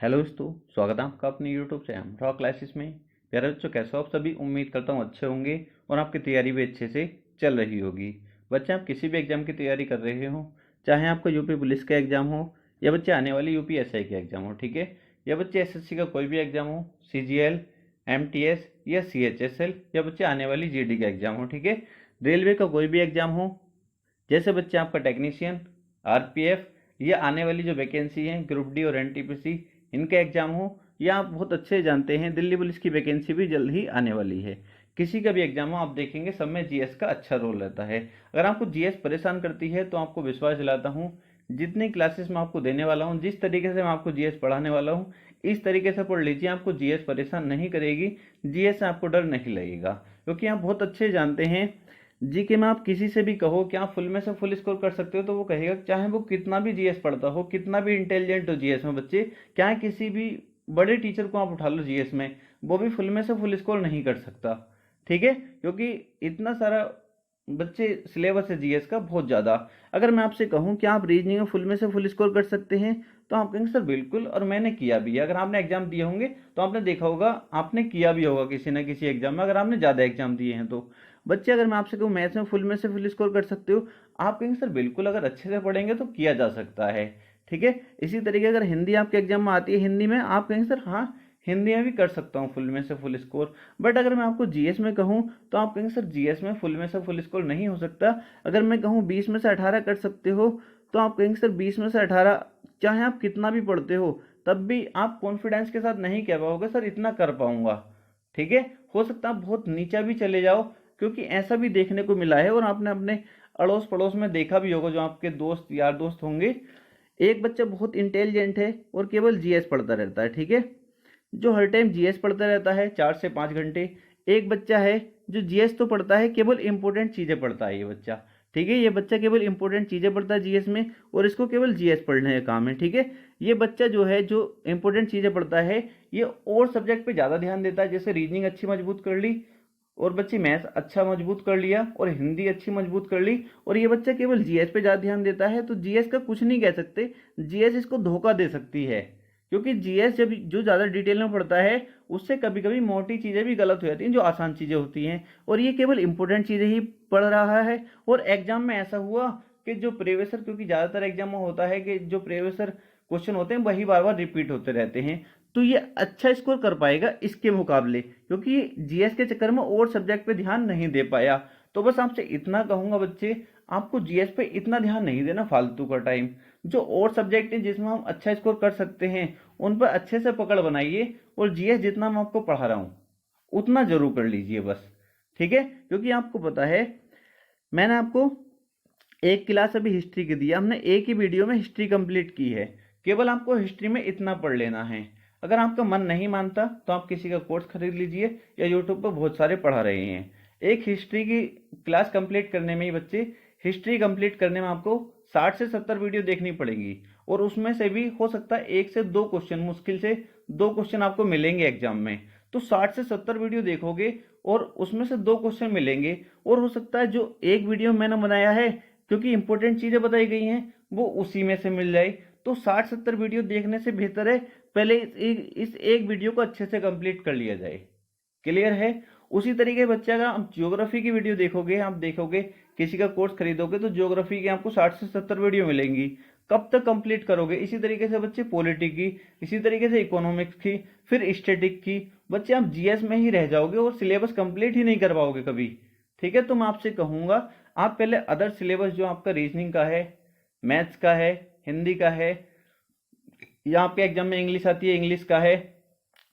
Hello दोस्तों, स्वागत है आपका अपने यूट्यूब चैनल रॉ क्लासेस में। प्यारे बच्चों, कैसे हो आप सभी? उम्मीद करता हूँ अच्छे होंगे और आपकी तैयारी भी अच्छे से चल रही होगी। बच्चे, आप किसी भी एग्जाम की तैयारी कर रहे हो, चाहे आपको यूपी पुलिस का एग्जाम हो या बच्चे आने वाली यूपी एसआई का एग्जाम हो, ठीक है, या बच्चे एसएससी का कोई भी एग्जाम हो, सीजीएल, एमटीएस या सीएचएसएल, या बच्चे आने वाली जीडी का एग्जाम हो, ठीक है, रेलवे का कोई भी एग्जाम हो, जैसे बच्चे आपका टेक्नीशियन, आरपीएफ या आने वाली जो वैकेंसी है ग्रुप डी और एनटीपीसी, इनका एग्जाम हो, या आप बहुत अच्छे जानते हैं दिल्ली पुलिस की वैकेंसी भी जल्द ही आने वाली है। किसी का भी एग्जाम हो, आप देखेंगे सब में जीएस का अच्छा रोल रहता है। अगर आपको जीएस परेशान करती है तो आपको विश्वास दिलाता हूँ, जितनी क्लासेस मैं आपको देने वाला हूँ, जिस तरीके से मैं आपको जीएस पढ़ाने वाला हूँ, इस तरीके से पढ़ लीजिए, आपको जीएस परेशान नहीं करेगी। जीएस से आपको डर नहीं लगेगा, क्योंकि आप बहुत अच्छे जानते हैं जीके में आप किसी से भी कहो कि आप फुल में से फुल स्कोर कर सकते हो, तो वो कहेगा, चाहे वो कितना भी जीएस पढ़ता हो, कितना भी इंटेलिजेंट हो जीएस में बच्चे, क्या किसी भी बड़े टीचर को आप उठा लो जीएस में, वो भी फुल में से फुल स्कोर नहीं कर सकता, ठीक है, क्योंकि इतना सारा बच्चे सिलेबस है जीएस का बहुत ज़्यादा। अगर मैं आपसे कहूँ कि आप रीजनिंग में फुल में से फुल स्कोर कर सकते हैं, तो आप कहेंगे सर बिल्कुल, और मैंने किया भी है। अगर आपने एग्जाम दिए होंगे तो आपने देखा होगा, आपने किया भी होगा किसी ना किसी एग्जाम में, अगर आपने ज़्यादा एग्जाम दिए हैं तो। बच्चे, अगर मैं आपसे कहूँ मैथ्स में फुल स्कोर कर सकते हो, आप कहेंगे सर बिल्कुल, अगर अच्छे से पढ़ेंगे तो किया जा सकता है, ठीक है। इसी तरीके अगर हिंदी आपके एग्जाम में आती है, हिंदी में आप कहेंगे सर हाँ, हिंदी में भी कर सकता हूँ फुल में से फुल स्कोर। बट अगर मैं आपको जीएस में कहूँ तो आप कहेंगे सर जीएस में फुल में से फुल स्कोर नहीं हो सकता। अगर मैं कहूँ 20 में से 18 कर सकते हो, तो आप कहेंगे सर 20 में से 18, चाहे आप कितना भी पढ़ते हो तब भी आप कॉन्फिडेंस के साथ नहीं कह पाओगे सर इतना कर पाऊंगा, ठीक है। हो सकता है आप बहुत नीचा भी चले जाओ, क्योंकि ऐसा भी देखने को मिला है और आपने अपने अड़ोस पड़ोस में देखा भी होगा, जो आपके दोस्त यार दोस्त होंगे, एक बच्चा बहुत इंटेलिजेंट है और केवल जीएस पढ़ता रहता है, ठीक है, जो हर टाइम जीएस पढ़ता रहता है 4 से 5 घंटे। एक बच्चा है जो जीएस तो पढ़ता है, केवल इंपॉर्टेंट चीज़ें पढ़ता है ये बच्चा, ठीक है, ये बच्चा केवल इंपॉर्टेंट चीज़ें पढ़ता है जीएस में, और इसको केवल जीएस पढ़ने का काम है, ठीक है। ये बच्चा जो है, जो इंपॉर्टेंट चीज़ें पढ़ता है, ये और सब्जेक्ट पे ज़्यादा ध्यान देता है, जैसे रीजनिंग अच्छी मजबूत कर ली और बच्चे मैथ्स अच्छा मजबूत कर लिया और हिंदी अच्छी मजबूत कर ली, और ये बच्चा केवल जीएस पे ज़्यादा ध्यान देता है, तो जीएस का कुछ नहीं कह सकते, जीएस इसको धोखा दे सकती है, क्योंकि जीएस जब जो ज़्यादा डिटेल में पढ़ता है, उससे कभी कभी मोटी चीज़ें भी गलत हो जाती हैं, जो आसान चीज़ें होती हैं, और ये केवल इंपॉर्टेंट चीज़ें ही पढ़ रहा है। और एग्जाम में ऐसा हुआ कि जो प्रीवियसर, क्योंकि ज़्यादातर एग्जाम में होता है कि जो प्रीवियसर क्वेश्चन होते हैं वही बार बार रिपीट होते रहते हैं, तो ये अच्छा स्कोर कर पाएगा इसके मुकाबले, क्योंकि जीएस के चक्कर में और सब्जेक्ट पे ध्यान नहीं दे पाया। तो बस आपसे इतना कहूंगा बच्चे, आपको जीएस पे इतना ध्यान नहीं देना फालतू का टाइम। जो और सब्जेक्ट हैं जिसमें हम अच्छा स्कोर कर सकते हैं, उन पर अच्छे से पकड़ बनाइए, और जीएस जितना मैं आपको पढ़ा रहा हूँ उतना जरूर कर लीजिए बस, ठीक है। क्योंकि आपको पता है, मैंने आपको एक क्लास अभी हिस्ट्री की दी है, हमने एक ही वीडियो में हिस्ट्री कंप्लीट की है, केवल आपको हिस्ट्री में इतना पढ़ लेना है। अगर आपका मन नहीं मानता तो आप किसी का कोर्स खरीद लीजिए, या यूट्यूब पर बहुत सारे पढ़ा रहे हैं। एक हिस्ट्री की क्लास कंप्लीट करने में ही बच्चे, हिस्ट्री कंप्लीट करने में आपको 60 से 70 वीडियो देखनी पड़ेगी, और उसमें से भी हो सकता है 1 से 2 क्वेश्चन, मुश्किल से 2 क्वेश्चन आपको मिलेंगे एग्जाम में, तो 60 से 70 वीडियो देखोगे और उसमें से 2 क्वेश्चन मिलेंगे, और हो सकता है जो एक वीडियो मैंने बनाया है, क्योंकि इंपॉर्टेंट चीजें बताई गई हैं, वो उसी में से मिल जाए। तो 60 70 वीडियो देखने से बेहतर है पहले इस एक वीडियो को अच्छे से कंप्लीट कर लिया जाए। क्लियर है? उसी तरीके बच्चे, अगर आप ज्योग्राफी की वीडियो देखोगे, आप देखोगे किसी का कोर्स खरीदोगे तो ज्योग्राफी की आपको 60 से 70 वीडियो मिलेंगी, कब तक कंप्लीट करोगे? इसी तरीके से बच्चे पॉलिटी की, इसी तरीके से इकोनॉमिक्स की, फिर स्टैटिक की, बच्चे आप जीएस में ही रह जाओगे और सिलेबस कंप्लीट ही नहीं कर पाओगे कभी, ठीक है। तो मैं आपसे कहूंगा, आप पहले अदर सिलेबस जो आपका रीजनिंग का है, मैथ्स का है, हिंदी का है, या आपके एग्जाम में इंग्लिश आती है इंग्लिश का है,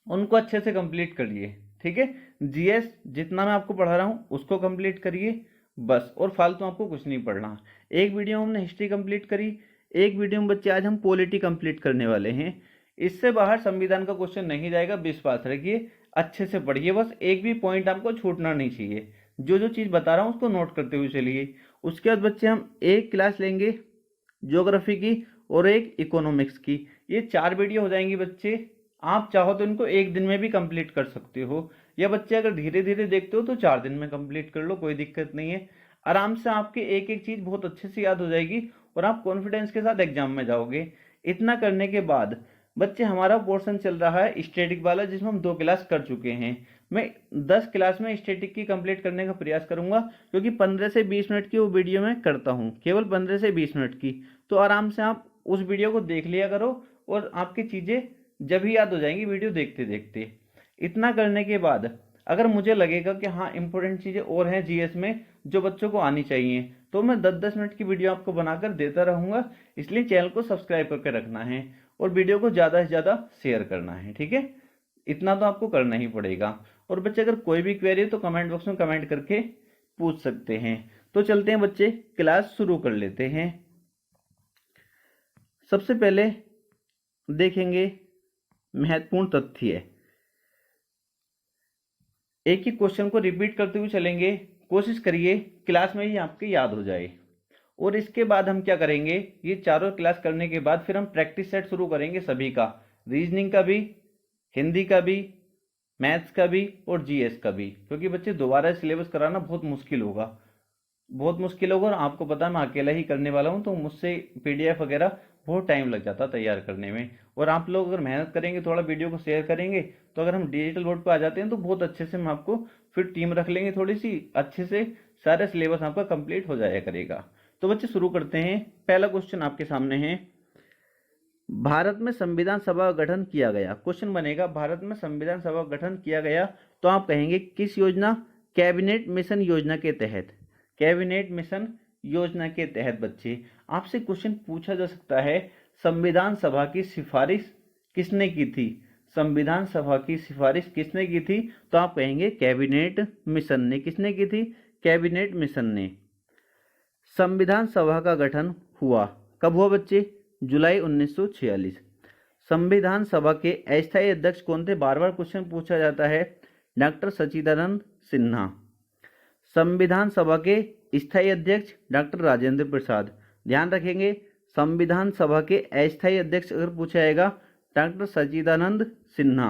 उनको अच्छे से कंप्लीट करिए, ठीक है। जीएस जितना मैं आपको पढ़ा रहा हूँ उसको कंप्लीट करिए बस, और फालतू आपको कुछ नहीं पढ़ना। एक वीडियो में हमने हिस्ट्री कंप्लीट करी, एक वीडियो में बच्चे आज हम पॉलिटी कंप्लीट करने वाले हैं। इससे बाहर संविधान का क्वेश्चन नहीं जाएगा, विश्वास रखिए, अच्छे से पढ़िए, बस एक भी पॉइंट आपको छूटना नहीं चाहिए, जो जो चीज़ बता रहा हूँ उसको नोट करते हुए चलिए। उसके बाद बच्चे हम एक क्लास लेंगे ज्योग्राफी की और एक इकोनॉमिक्स की, ये 4 वीडियो हो जाएंगी बच्चे। आप चाहो तो इनको एक दिन में भी कंप्लीट कर सकते हो, या बच्चे अगर धीरे धीरे देखते हो तो 4 दिन में कंप्लीट कर लो, कोई दिक्कत नहीं है। आराम से आपकी एक एक चीज बहुत अच्छे से याद हो जाएगी और आप कॉन्फिडेंस के साथ एग्जाम में जाओगे। इतना करने के बाद बच्चे हमारा पोर्शन चल रहा है स्टैटिक वाला, जिसमें हम 2 क्लास कर चुके हैं। मैं 10 क्लास में स्टैटिक की कंप्लीट करने का प्रयास करूंगा, क्योंकि 15 से 20 मिनट की वो वीडियो मैं करता हूँ, केवल 15 से 20 मिनट की। तो आराम से आप उस वीडियो को देख लिया करो और आपकी चीज़ें जब ही याद हो जाएंगी वीडियो देखते देखते। इतना करने के बाद अगर मुझे लगेगा कि हाँ इंपॉर्टेंट चीज़ें और हैं जीएस में जो बच्चों को आनी चाहिए, तो मैं 10-10 मिनट की वीडियो आपको बनाकर देता रहूँगा। इसलिए चैनल को सब्सक्राइब करके रखना है और वीडियो को ज़्यादा से ज़्यादा शेयर करना है, ठीक है। इतना तो आपको करना ही पड़ेगा। और बच्चे अगर कोई भी क्वेरी हो तो कमेंट बॉक्स में कमेंट करके पूछ सकते हैं। तो चलते हैं बच्चे, क्लास शुरू कर लेते हैं। सबसे पहले देखेंगे महत्वपूर्ण तथ्य। एक ही क्वेश्चन को रिपीट करते हुए चलेंगे, कोशिश करिए क्लास में ही आपके याद हो जाए। और इसके बाद हम क्या करेंगे, ये चारों क्लास करने के बाद फिर हम प्रैक्टिस सेट शुरू करेंगे सभी का, रीजनिंग का भी, हिंदी का भी, मैथ्स का भी और जीएस का भी। क्योंकि बच्चे दोबारा सिलेबस कराना बहुत मुश्किल होगा, बहुत मुश्किल होगा। और आपको पता है मैं अकेला ही करने वाला हूँ, तो मुझसे पीडीएफ वगैरह बहुत टाइम लग जाता तैयार करने में। और आप लोग अगर मेहनत करेंगे, थोड़ा वीडियो को शेयर करेंगे, तो अगर हम डिजिटल बोर्ड पर आ जाते हैं तो बहुत अच्छे से हम आपको फिर टीम रख लेंगे, थोड़ी सी अच्छे से सारा सिलेबस आपका कंप्लीट हो जाया करेगा। तो बच्चे शुरू करते हैं। पहला क्वेश्चन आपके सामने है, भारत में संविधान सभा का गठन किया गया। क्वेश्चन बनेगा भारत में संविधान सभा का गठन किया गया, तो आप कहेंगे किस योजना, कैबिनेट मिशन योजना के तहत। कैबिनेट मिशन योजना के तहत बच्चे आपसे क्वेश्चन पूछा जा सकता है, संविधान सभा की सिफारिश किसने की थी। संविधान सभा की सिफारिश किसने की थी, तो आप कहेंगे कैबिनेट मिशन ने। किसने की थी, कैबिनेट मिशन ने। संविधान सभा का गठन हुआ कब हुआ बच्चे, जुलाई 1946। संविधान सभा के अस्थायी अध्यक्ष कौन थे, बार बार क्वेश्चन पूछा जाता है, डॉक्टर सच्चिदानंद सिन्हा। संविधान सभा के स्थायी अध्यक्ष डॉक्टर राजेंद्र प्रसाद। ध्यान रखेंगे, संविधान सभा के अस्थायी अध्यक्ष अगर पूछा जाएगा डॉक्टर सच्चिदानंद सिन्हा,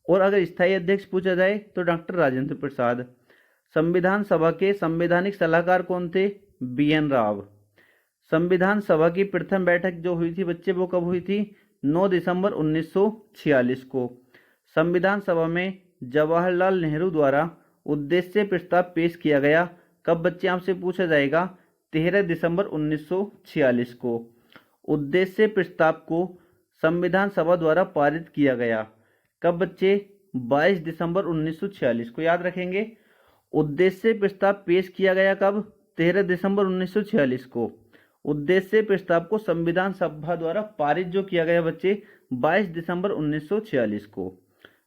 और अगर स्थायी अध्यक्ष पूछा जाए तो डॉक्टर राजेंद्र प्रसाद। संविधान सभा के संवैधानिक सलाहकार कौन थे, बीएन राव। संविधान सभा की प्रथम बैठक जो हुई थी बच्चे, वो कब हुई थी, 9 दिसंबर 1946 को। संविधान सभा में जवाहरलाल नेहरू द्वारा उद्देश्य प्रस्ताव पेश किया गया कब बच्चे, आपसे पूछा जाएगा 13 दिसंबर 1946 को। उद्देश्य प्रस्ताव को संविधान सभा द्वारा पारित किया गया कब बच्चे, 22 दिसंबर 1946 को। याद रखेंगे, उद्देश्य प्रस्ताव पेश किया गया कब, 13 दिसंबर 1946 को। उद्देश्य प्रस्ताव को संविधान सभा द्वारा पारित जो किया गया बच्चे, 22 दिसंबर 1946 को।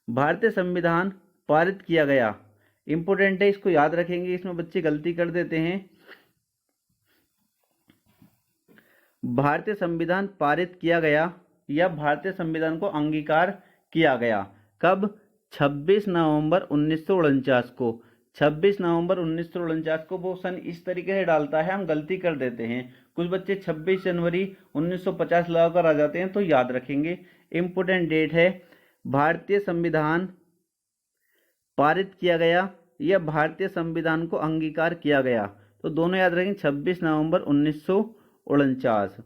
भारतीय संविधान पारित किया गया, इंपोर्टेंट है, इसको याद रखेंगे, इसमें बच्चे गलती कर देते हैं। भारतीय संविधान पारित किया गया या भारतीय संविधान को अंगीकार किया गया कब, 26 नवंबर 1949 को। 26 नवंबर 1949 को। वो सन इस तरीके से डालता है, हम गलती कर देते हैं, कुछ बच्चे 26 जनवरी 1950 लगाकर आ जाते हैं, तो याद रखेंगे इंपोर्टेंट डेट है। भारतीय संविधान पारित किया गया या भारतीय संविधान को अंगीकार किया गया, तो दोनों याद रखेंगे, 26 नवंबर 1949।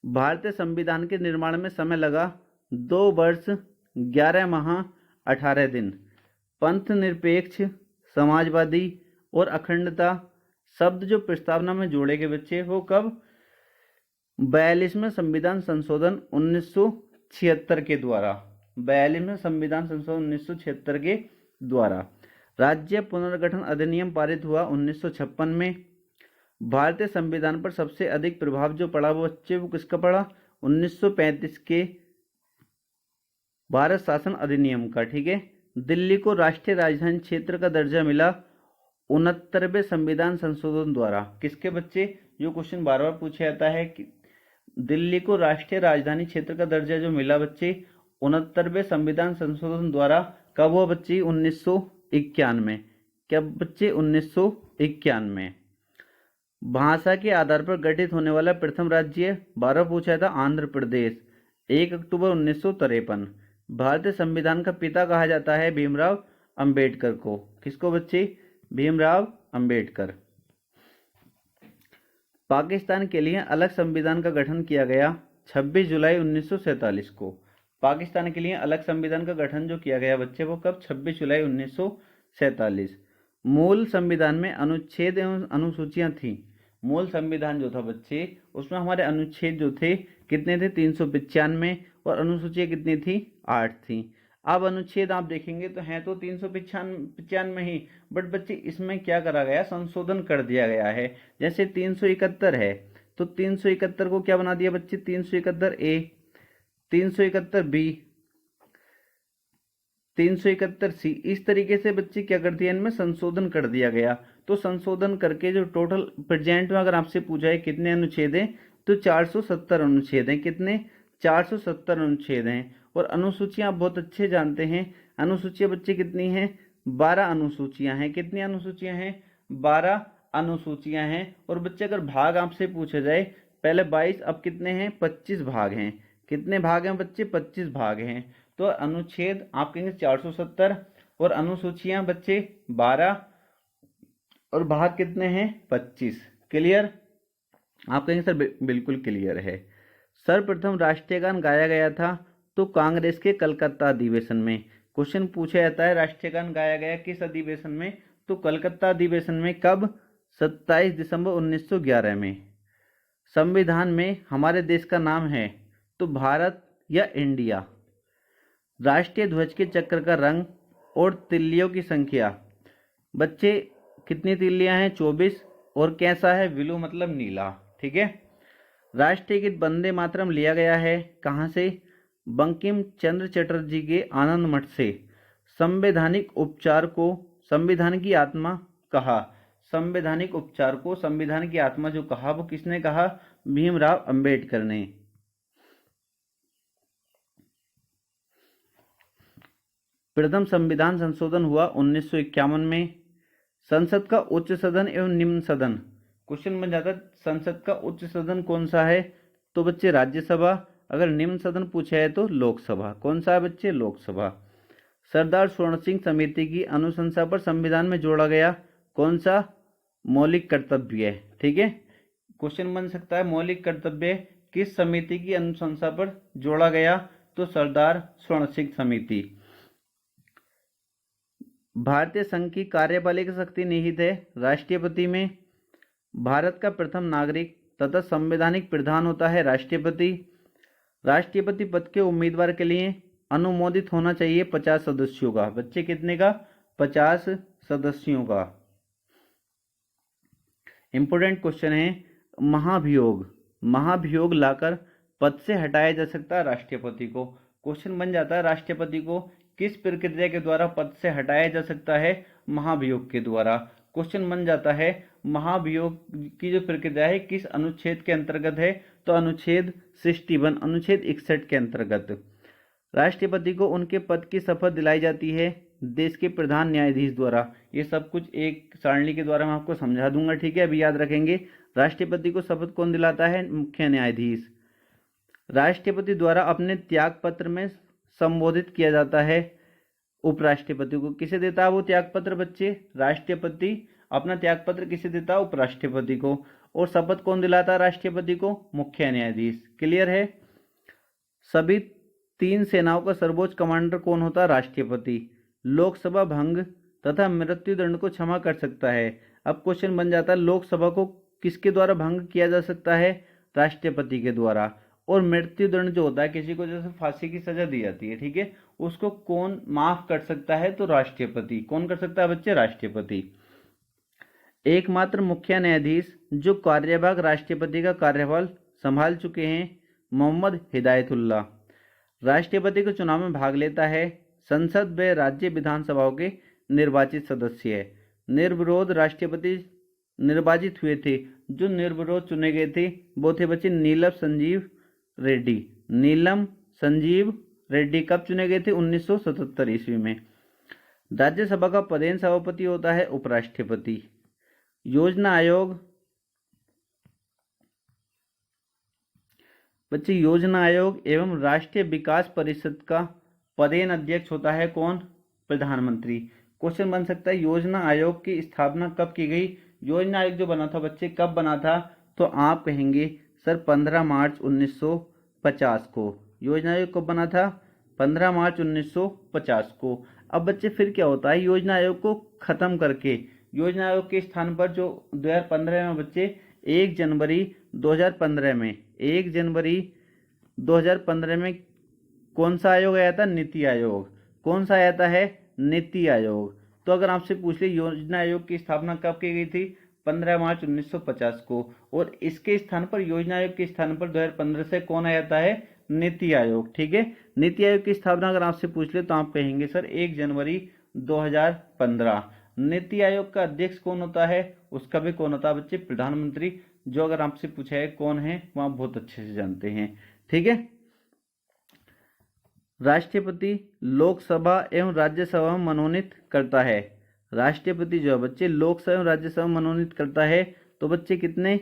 भारतीय संविधान के निर्माण में समय लगा 2 वर्ष 11 माह 18 दिन। पंथ निरपेक्ष, समाजवादी और अखंडता शब्द जो प्रस्तावना में जोड़े गए बच्चे, वो कब, 42वें संविधान संशोधन 1976 के द्वारा। 42वें संविधान संशोधन 1976 के द्वारा। राज्य पुनर्गठन अधिनियम पारित हुआ 1956 में। भारतीय संविधान पर सबसे अधिक प्रभाव जो पड़ा वो बच्चे, वो किसका पड़ा, 1935 के भारत शासन अधिनियम का, ठीक है। दिल्ली को राष्ट्रीय राजधानी क्षेत्र का दर्जा मिला 69वें संविधान संशोधन द्वारा। किसके बच्चे, जो क्वेश्चन बार बार पूछा जाता है कि दिल्ली को राष्ट्रीय राजधानी क्षेत्र का दर्जा जो मिला बच्चे 69वें संविधान संशोधन द्वारा, कब हुआ बच्चे, 1991। कब बच्चे, 1991। भाषा के आधार पर गठित होने वाला प्रथम राज्य, 12 पूछा था, आंध्र प्रदेश, 1 अक्टूबर 1953। भारतीय संविधान का पिता कहा जाता है भीमराव अंबेडकर को। किसको बच्चे, भीमराव अंबेडकर। पाकिस्तान के लिए अलग संविधान का गठन किया गया 26 जुलाई 1947 को। पाकिस्तान के लिए अलग संविधान का गठन जो किया गया बच्चे वो कब, 26 जुलाई 1947। मूल संविधान में अनुच्छेद एवं अनुसूचियां थी। मूल संविधान जो था बच्चे उसमें हमारे अनुच्छेद जो थे कितने थे, 395, और अनुसूचियां कितनी थी, 8 थी। अब अनुच्छेद आप देखेंगे तो हैं तो 395 ही, बट बच्चे इसमें क्या करा गया, संशोधन कर दिया गया है। जैसे 371 है तो 371 को क्या बना दिया बच्चे, 371 ए, 371 बी, 371 सी, इस तरीके से बच्चे क्या कर दिया, इनमें संशोधन कर दिया गया। तो संशोधन करके जो टोटल प्रेजेंट में अगर आपसे पूछा है कितने अनुच्छेद हैं तो 470 अनुच्छेद हैं। कितने, 470 अनुच्छेद हैं। और अनुसूचियां आप बहुत अच्छे जानते हैं, अनुसूचियां बच्चे कितनी हैं, 12 अनुसूचियां हैं। कितनी अनुसूचियां हैं, 12 अनुसूचियां हैं। और बच्चे अगर भाग आपसे पूछा जाए, पहले 22, अब कितने हैं, 25 भाग हैं। कितने भाग हैं बच्चे, 25 भाग हैं। तो अनुच्छेद आप कहेंगे 470 और अनुसूचियां बच्चे 12 और भाग कितने हैं, 25। क्लियर, आप कहेंगे सर बिल्कुल क्लियर है। सर्वप्रथम राष्ट्रीय गान गाया गया था तो कांग्रेस के कलकत्ता अधिवेशन में। क्वेश्चन पूछा जाता है राष्ट्रीय गान गाया गया किस अधिवेशन में, तो कलकत्ता अधिवेशन में। कब, 27 दिसंबर 1911 में। संविधान में हमारे देश का नाम है तो भारत या इंडिया। राष्ट्रीय ध्वज के चक्र का रंग और तिल्लियों की संख्या बच्चे कितनी तिल्लियां हैं, 24, और कैसा है, ब्लू मतलब नीला। ठीक है। राष्ट्रीय गीत वंदे मातरम लिया गया है कहाँ से, बंकिम चंद्र चटर्जी के आनंद मठ से। संवैधानिक उपचार को संविधान की आत्मा कहा। संवैधानिक उपचार को संविधान की आत्मा जो कहा वो किसने कहा, भीमराव अंबेडकर ने। प्रथम संविधान संशोधन हुआ 1951 में। संसद का उच्च सदन एवं निम्न सदन। क्वेश्चन बन जाता है संसद का उच्च सदन कौन सा है, तो बच्चे राज्यसभा। अगर निम्न सदन पूछा है तो लोकसभा। कौन सा है बच्चे, लोकसभा। सरदार स्वर्ण सिंह समिति की अनुशंसा पर संविधान में जोड़ा गया कौन सा, मौलिक कर्तव्य। ठीक है, क्वेश्चन बन सकता है मौलिक कर्तव्य किस समिति की अनुशंसा पर जोड़ा गया, तो सरदार स्वर्ण सिंह समिति। भारतीय संघ की कार्यपालिक शक्ति निहित है राष्ट्रपति में। भारत का प्रथम नागरिक तथा संवैधानिक प्रधान होता है राष्ट्रपति। राष्ट्रपति पद के उम्मीदवार के लिए अनुमोदित होना चाहिए 50 सदस्यों का। बच्चे कितने का, 50 सदस्यों का। इंपोर्टेंट क्वेश्चन है महाभियोग। महाभियोग लाकर पद से हटाया जा सकता है राष्ट्रपति को। क्वेश्चन बन जाता है राष्ट्रपति को किस प्रक्रिया के द्वारा पद से हटाया जा सकता है, महाभियोग के द्वारा। क्वेश्चन बन जाता है महाभियोग की जो प्रक्रिया है किस अनुच्छेद के अंतर्गत है, तो अनुच्छेद 61, अनुच्छेद 61 के अंतर्गत। राष्ट्रपति को उनके पद की शपथ दिलाई जाती है देश के प्रधान न्यायाधीश द्वारा। ये सब कुछ एक सारणी के द्वारा मैं आपको समझा दूंगा। ठीक है, अभी याद रखेंगे राष्ट्रपति को शपथ कौन दिलाता है, मुख्य न्यायाधीश। राष्ट्रपति द्वारा अपने त्याग पत्र में संबोधित किया जाता है उपराष्ट्रपति को। किसे देता है वो त्याग पत्र बच्चे, राष्ट्रपति अपना त्याग पत्र किसे देता है, उपराष्ट्रपति को। और शपथ कौन दिलाता है राष्ट्रपति को, मुख्य न्यायाधीश। क्लियर है। सभी 3 सेनाओं का सर्वोच्च कमांडर कौन होता है, राष्ट्रपति। लोकसभा भंग तथा मृत्युदंड को क्षमा कर सकता है। अब क्वेश्चन बन जाता है लोकसभा को किसके द्वारा भंग किया जा सकता है, राष्ट्रपति के द्वारा। और मृत्युदंड जो होता है किसी को जैसे फांसी की सजा दी जाती है, ठीक है, उसको कौन माफ कर सकता है, तो राष्ट्रपति। कौन कर सकता है बच्चे, राष्ट्रपति। एकमात्र मुख्य न्यायाधीश जो कार्यवाहक राष्ट्रपति का कार्यभार संभाल चुके हैं, मोहम्मद हिदायतुल्लाह। राष्ट्रपति के चुनाव में भाग लेता है संसद व राज्य विधानसभाओं के निर्वाचित सदस्य है। निर्विरोध राष्ट्रपति निर्वाचित हुए थे। जो निर्विरोध चुने गए थे वो थे बच्चे नीलम संजीव रेड्डी। नीलम संजीव रेड्डी कब चुने गए थे, 1977 ईस्वी में। राज्यसभा का पदेन सभापति होता है उपराष्ट्रपति। योजना आयोग बच्चे योजना आयोग एवं राष्ट्रीय विकास परिषद का पदेन अध्यक्ष होता है कौन, प्रधानमंत्री। क्वेश्चन बन सकता है योजना आयोग की स्थापना कब की गई। योजना आयोग जो बना था बच्चे कब बना था, तो आप कहेंगे सर 15 मार्च 1950 को। योजना आयोग कब बना था, 15 मार्च 1950 को। अब बच्चे फिर क्या होता है, योजना आयोग को खत्म करके योजना आयोग के स्थान पर जो 2015 में बच्चे 1 जनवरी 2015 में 1 जनवरी 2015 में कौन सा आयोग आया था, नीति आयोग। कौन सा आया था है, नीति आयोग। तो अगर आपसे पूछ ले योजना आयोग की स्थापना कब की गई थी, 15 मार्च 1950 को, और इसके स्थान पर योजना आयोग के स्थान पर 2015 से कौन आया था है, नीति आयोग। ठीक है, नीति आयोग की स्थापना अगर आपसे पूछ ले तो आप कहेंगे सर 1 जनवरी 2015। नीति आयोग का अध्यक्ष कौन होता है, उसका भी कौन होता है बच्चे, प्रधानमंत्री, जो अगर आपसे पूछा है कौन है वो आप बहुत अच्छे से जानते हैं। ठीक है, राष्ट्रपति लोकसभा एवं राज्यसभा में मनोनीत करता है। राष्ट्रपति जो है बच्चे लोकसभा एवं राज्यसभा में मनोनीत करता है। तो बच्चे कितने,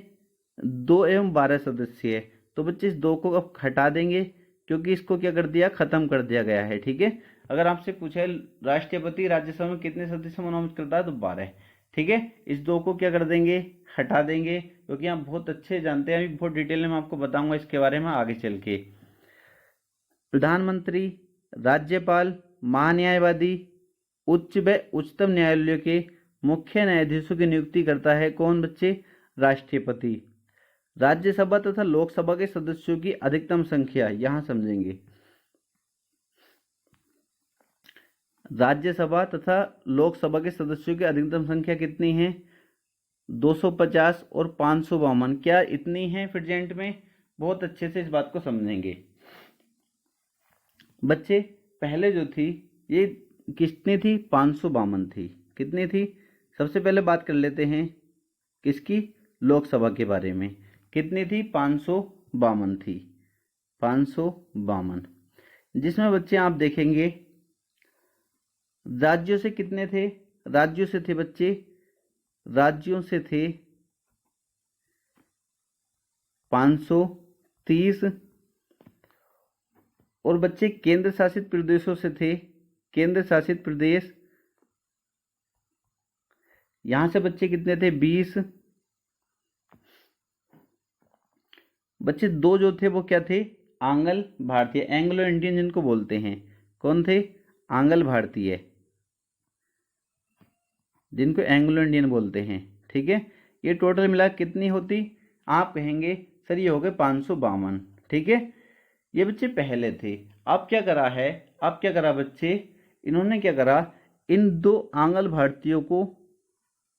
2 एवं 12 सदस्य है। तो बच्चे इस 2 को अब हटा देंगे क्योंकि इसको क्या कर दिया, खत्म कर दिया गया है। ठीक है, अगर आपसे पूछा है राष्ट्रपति राज्यसभा में कितने सदस्य मनोनीत करता है तो 12। ठीक है, इस 2 को क्या कर देंगे, हटा देंगे, क्योंकि आप बहुत अच्छे जानते हैं, अभी बहुत डिटेल में मैं आपको बताऊंगा इसके बारे में आगे चल के। प्रधानमंत्री, राज्यपाल, महान्यायवादी, उच्च व उच्चतम न्यायालयों के मुख्य न्यायाधीशों की नियुक्ति करता है कौन बच्चे, राष्ट्रपति। राज्यसभा तथा लोकसभा के सदस्यों की अधिकतम संख्या यहां समझेंगे। राज्यसभा तथा लोकसभा के सदस्यों की अधिकतम संख्या कितनी है, 250 और 552। क्या इतनी है प्रेजेंट में, बहुत अच्छे से इस बात को समझेंगे। बच्चे पहले जो थी ये कितनी थी, 552 थी। कितनी थी, सबसे पहले बात कर लेते हैं किसकी, लोकसभा के बारे में। कितनी थी, 552 थी, 552। जिसमें बच्चे आप देखेंगे राज्यों से कितने थे, राज्यों से थे बच्चे, राज्यों से थे 530, और बच्चे केंद्र शासित प्रदेशों से थे, केंद्र शासित प्रदेश, यहां से बच्चे कितने थे, 20। बच्चे 2 जो थे वो क्या थे, आंग्ल भारतीय, एंग्लो इंडियन जिनको बोलते हैं। कौन थे, आंग्ल भारतीय, जिनको एंग्लो इंडियन बोलते हैं। ठीक है, ये टोटल मिला कितनी होती, आप कहेंगे सर ये हो गए 552। ठीक है, ये बच्चे पहले थे। अब क्या करा है, अब क्या करा बच्चे, इन्होंने क्या करा, इन 2 आंग्ल भारतीयों को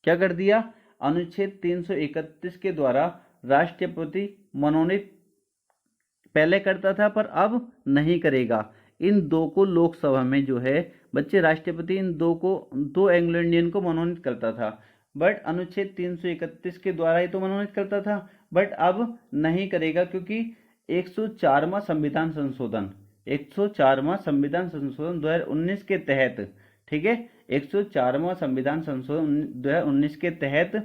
क्या कर दिया, अनुच्छेद 331 के द्वारा राष्ट्रपति मनोनीत पहले करता था पर अब नहीं करेगा। इन 2 को लोकसभा में जो है बच्चे राष्ट्रपति इन 2 को, 2 एंग्लो इंडियन को मनोनीत करता था, बट अनुच्छेद 331 के द्वारा ही तो मनोनीत करता था, बट अब नहीं करेगा क्योंकि 104वां संविधान संशोधन 104वां संविधान संशोधन 2019 के तहत, ठीक है, 104वां संविधान संशोधन 2019 के तहत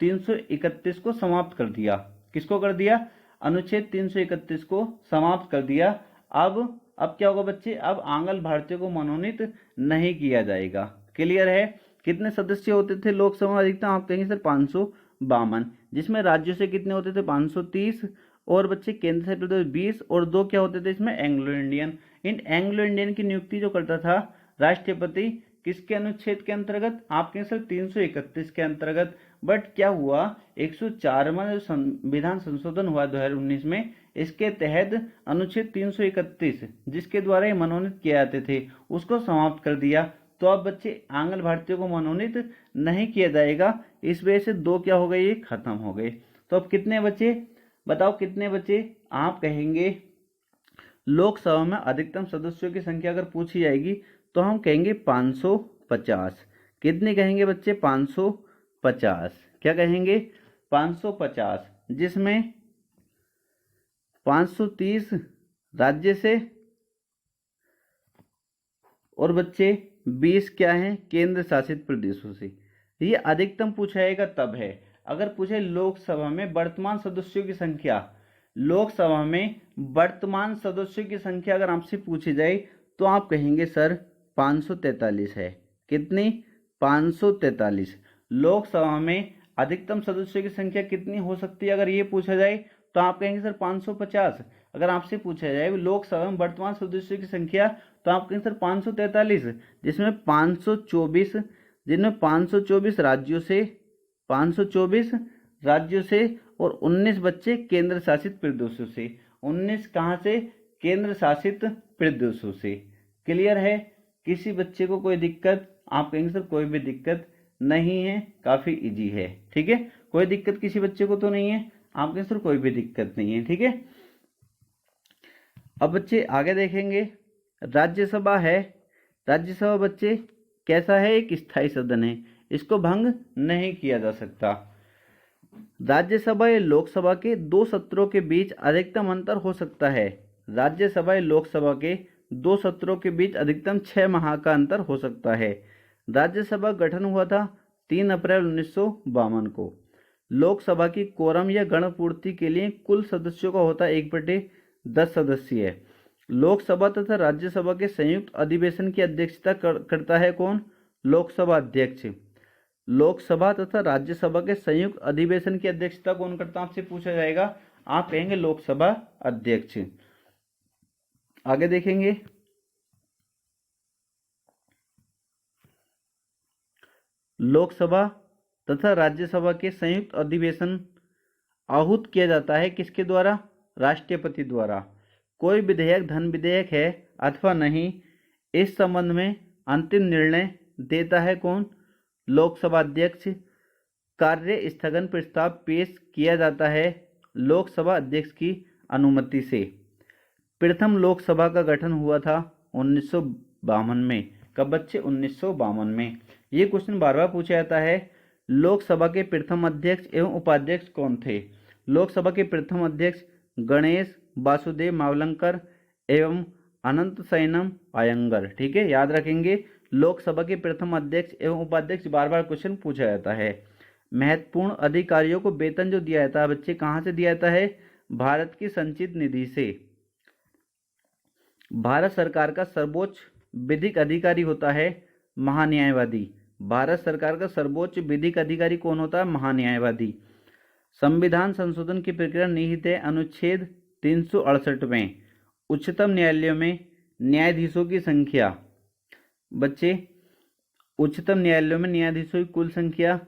331 को समाप्त कर दिया। किसको कर दिया, अनुच्छेद 331 को समाप्त कर दिया। अब क्या होगा बच्चे, अब आंग्ल भारतीयों को मनोनीत नहीं किया जाएगा। क्लियर है, कितने सदस्य होते थे लोकसभा अधिकतम, आप कहेंगे सर 552, जिसमें राज्यों से कितने होते थे 530, और बच्चे केंद्र से प्रदेश 20, और 2 क्या होते थे इसमें एंग्लो इंडियन। इन एंग्लो इंडियन की नियुक्ति जो करता था राष्ट्रपति, किसके अनुच्छेद के अंतर्गत, आपके सर 331 के अंतर्गत। बट क्या हुआ, 104वां जो संविधान संशोधन हुआ 2019 में, इसके तहत अनुच्छेद 331 जिसके द्वारा ये मनोनीत किए जाते थे उसको समाप्त कर दिया। तो अब बच्चे आंग्ल भारतीयों को मनोनीत नहीं किया जाएगा, इस वजह से 2 क्या हो गए, ये खत्म हो गए। तो अब कितने बचे, बताओ कितने बचे, आप कहेंगे लोकसभा में अधिकतम सदस्यों की संख्या अगर पूछी जाएगी तो हम कहेंगे 550। कितने कहेंगे बच्चे, 550। क्या कहेंगे, 550, जिसमें 530 राज्य से और बच्चे 20 क्या हैं, केंद्र शासित प्रदेशों से। ये अधिकतम पूछा जाएगा तब है अगर पूछे लोकसभा में वर्तमान सदस्यों की संख्या, लोकसभा में वर्तमान सदस्यों की संख्या अगर आपसे पूछी जाए तो आप कहेंगे सर 543 है। कितनी, 543। लोकसभा में अधिकतम सदस्यों की संख्या कितनी हो सकती है अगर ये पूछा जाए तो आप कहेंगे सर 550। अगर आपसे पूछा जाए लोकसभा में वर्तमान सदस्यों की संख्या तो आपका आंसर 543, जिसमें 524 राज्यों से और 19 बच्चे केंद्र शासित प्रदेशों से। 19 कहाँ से? केंद्र शासित प्रदेशों से। क्लियर है? किसी बच्चे को कोई दिक्कत? आपका आंसर कोई भी दिक्कत नहीं है, काफी इजी है। ठीक है, कोई दिक्कत किसी बच्चे को तो नहीं है? आपके आंसर कोई भी दिक्कत नहीं है। ठीक है, अब बच्चे आगे देखेंगे। राज्यसभा है। राज्यसभा बच्चे कैसा है? एक स्थायी सदन है, इसको भंग नहीं किया जा सकता। राज्यसभा या लोकसभा के 2 सत्रों के बीच अधिकतम अंतर हो सकता है। राज्यसभा या लोकसभा के 2 सत्रों के बीच अधिकतम 6 माह का अंतर हो सकता है। राज्यसभा गठन हुआ था 3 अप्रैल 1952 को। लोकसभा की कोरम या गणपूर्ति के लिए कुल सदस्यों का होता है 1/10 सदस्य। लोकसभा तथा राज्यसभा के संयुक्त अधिवेशन की अध्यक्षता करता है कौन? लोकसभा अध्यक्ष। लोकसभा तथा राज्यसभा के संयुक्त अधिवेशन की अध्यक्षता कौन करता है? आपसे पूछा जाएगा, आप कहेंगे लोकसभा अध्यक्ष। आगे देखेंगे। लोकसभा तथा राज्यसभा के संयुक्त अधिवेशन आहूत किया जाता है किसके द्वारा? राष्ट्रपति द्वारा। कोई विधेयक धन विधेयक है अथवा नहीं, इस संबंध में अंतिम निर्णय देता है कौन? लोकसभा अध्यक्ष। कार्य स्थगन प्रस्ताव पेश किया जाता है लोकसभा अध्यक्ष की अनुमति से। प्रथम लोकसभा का गठन हुआ था 1952 में। कब बच्चे? 1952 में। ये क्वेश्चन बार बार पूछा जाता है। लोकसभा के प्रथम अध्यक्ष एवं उपाध्यक्ष कौन थे? लोकसभा के प्रथम अध्यक्ष गणेश वासुदेव मावलंकर एवं अनंत सैनम अयंगर। ठीक है, याद रखेंगे। लोकसभा के प्रथम अध्यक्ष एवं उपाध्यक्ष बार बार क्वेश्चन पूछा जाता है। महत्वपूर्ण अधिकारियों को वेतन जो दिया जाता है बच्चे, कहाँ से दिया जाता है? भारत की संचित निधि से। भारत सरकार का सर्वोच्च विधिक अधिकारी होता है महान्यायवादी। भारत सरकार का सर्वोच्च विधिक अधिकारी कौन होता है? महान्यायवादी। संविधान संशोधन की प्रक्रिया निहित है अनुच्छेद 368 में। उच्चतम न्यायालयों में न्यायाधीशों की संख्या बच्चे, उच्चतम न्यायालयों में न्यायाधीशों की कुल संख्या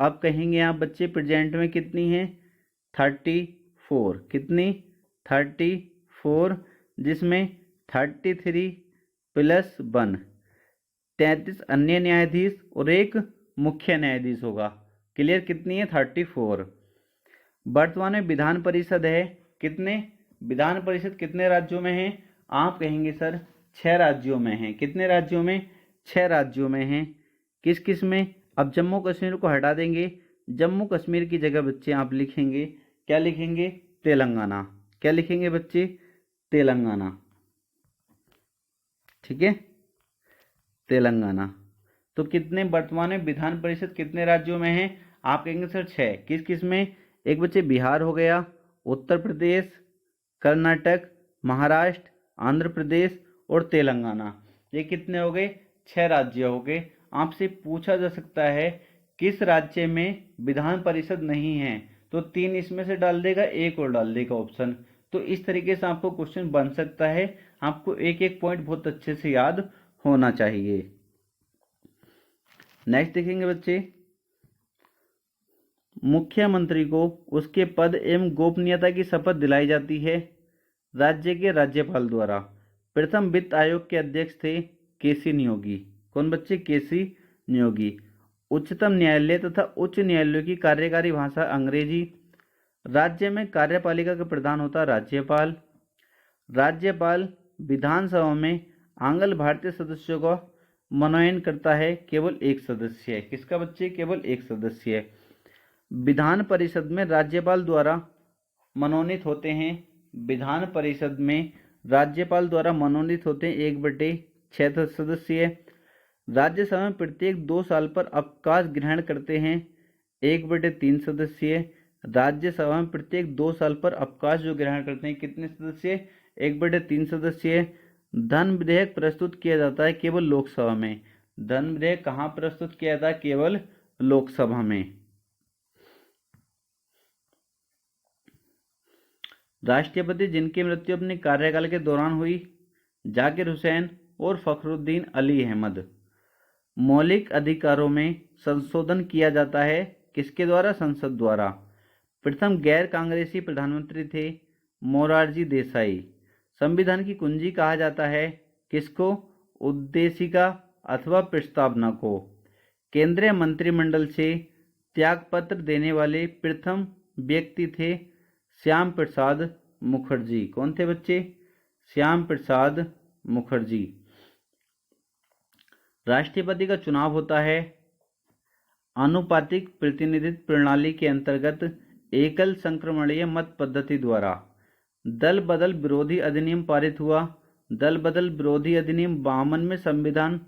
आप कहेंगे आप बच्चे प्रेजेंट में कितनी है? 34। कितनी? 34, जिसमें 33 + 1 33 अन्य न्यायाधीश और एक मुख्य न्यायाधीश होगा। क्लियर? कितनी है? 34। वर्तमान में विधान परिषद है कितने? विधान परिषद कितने राज्यों में है? आप कहेंगे सर 6 राज्यों में है। कितने राज्यों में? 6 राज्यों में है। किस किस में? अब जम्मू कश्मीर को हटा देंगे। जम्मू कश्मीर की जगह बच्चे आप लिखेंगे, क्या लिखेंगे? तेलंगाना। क्या लिखेंगे बच्चे? तेलंगाना। ठीक है, तेलंगाना। तो कितने वर्तमान में विधान परिषद कितने राज्यों में है? आप कहेंगे सर 6। किस किस में? एक बच्चे बिहार हो गया, उत्तर प्रदेश, कर्नाटक, महाराष्ट्र, आंध्र प्रदेश और तेलंगाना। ये कितने हो गए? 6 राज्य हो गए। आपसे पूछा जा सकता है किस राज्य में विधान परिषद नहीं है, तो 3 इसमें से डाल देगा, 1 और डाल देगा ऑप्शन। तो इस तरीके से आपको क्वेश्चन बन सकता है। आपको एक एक पॉइंट बहुत अच्छे से याद होना चाहिए। नेक्स्ट देखेंगे बच्चे। मुख्यमंत्री को उसके पद एवं गोपनीयता की शपथ दिलाई जाती है राज्य के राज्यपाल द्वारा। प्रथम वित्त आयोग के अध्यक्ष थे केसी नियोगी। कौन बच्चे? केसी नियोगी। उच्चतम न्यायालय तथा उच्च न्यायालय की कार्यकारी भाषा अंग्रेजी। राज्य में कार्यपालिका का प्रधान होता है राज्यपाल। राज्यपाल विधानसभा में आंग्ल भारतीय सदस्यों का मनोनयन करता है, केवल एक सदस्य है। किसका बच्चे? केवल एक सदस्य है। विधान परिषद में राज्यपाल द्वारा मनोनीत होते हैं। विधान परिषद में राज्यपाल द्वारा मनोनीत होते हैं 1/6 सदस्य। राज्यसभा में प्रत्येक 2 साल पर अवकाश ग्रहण करते हैं 1/3 सदस्य। राज्यसभा में प्रत्येक 2 साल पर अवकाश जो ग्रहण करते हैं कितने सदस्य? 1/3 सदस्य। धन विधेयक प्रस्तुत किया जाता है केवल लोकसभा में। धन विधेयक कहाँ प्रस्तुत किया जाता है? केवल लोकसभा में। राष्ट्रपति जिनकी मृत्यु अपने कार्यकाल के दौरान हुई जाकिर हुसैन और फखरुद्दीन अली अहमद। मौलिक अधिकारों में संशोधन किया जाता है किसके द्वारा? संसद द्वारा। प्रथम गैर कांग्रेसी प्रधानमंत्री थे मोरारजी देसाई। संविधान की कुंजी कहा जाता है किसको? उद्देशिका अथवा प्रस्तावना को। केंद्रीय मंत्रिमंडल से त्यागपत्र देने वाले प्रथम व्यक्ति थे श्याम प्रसाद मुखर्जी। कौन थे बच्चे? श्याम प्रसाद मुखर्जी। राष्ट्रपति का चुनाव होता है आनुपातिक प्रतिनिधित्व प्रणाली के अंतर्गत एकल संक्रमणीय मत पद्धति द्वारा। दल बदल विरोधी अधिनियम पारित हुआ। दल बदल विरोधी अधिनियम 52 में संविधान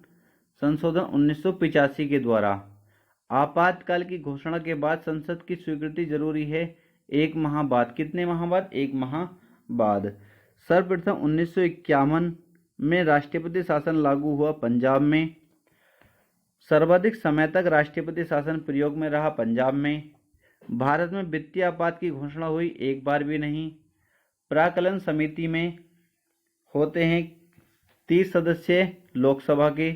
संशोधन 1985 के द्वारा। आपातकाल की घोषणा के बाद संसद की स्वीकृति जरूरी है 1 माह बाद। कितने माह बाद? 1 माह बाद। सर्वप्रथम 1951 में राष्ट्रपति शासन लागू हुआ पंजाब में। सर्वाधिक समय तक राष्ट्रपति शासन प्रयोग में रहा पंजाब में। भारत में वित्तीय आपात की घोषणा हुई एक बार भी नहीं। प्राक्कलन समिति में होते हैं 30 सदस्य लोकसभा के।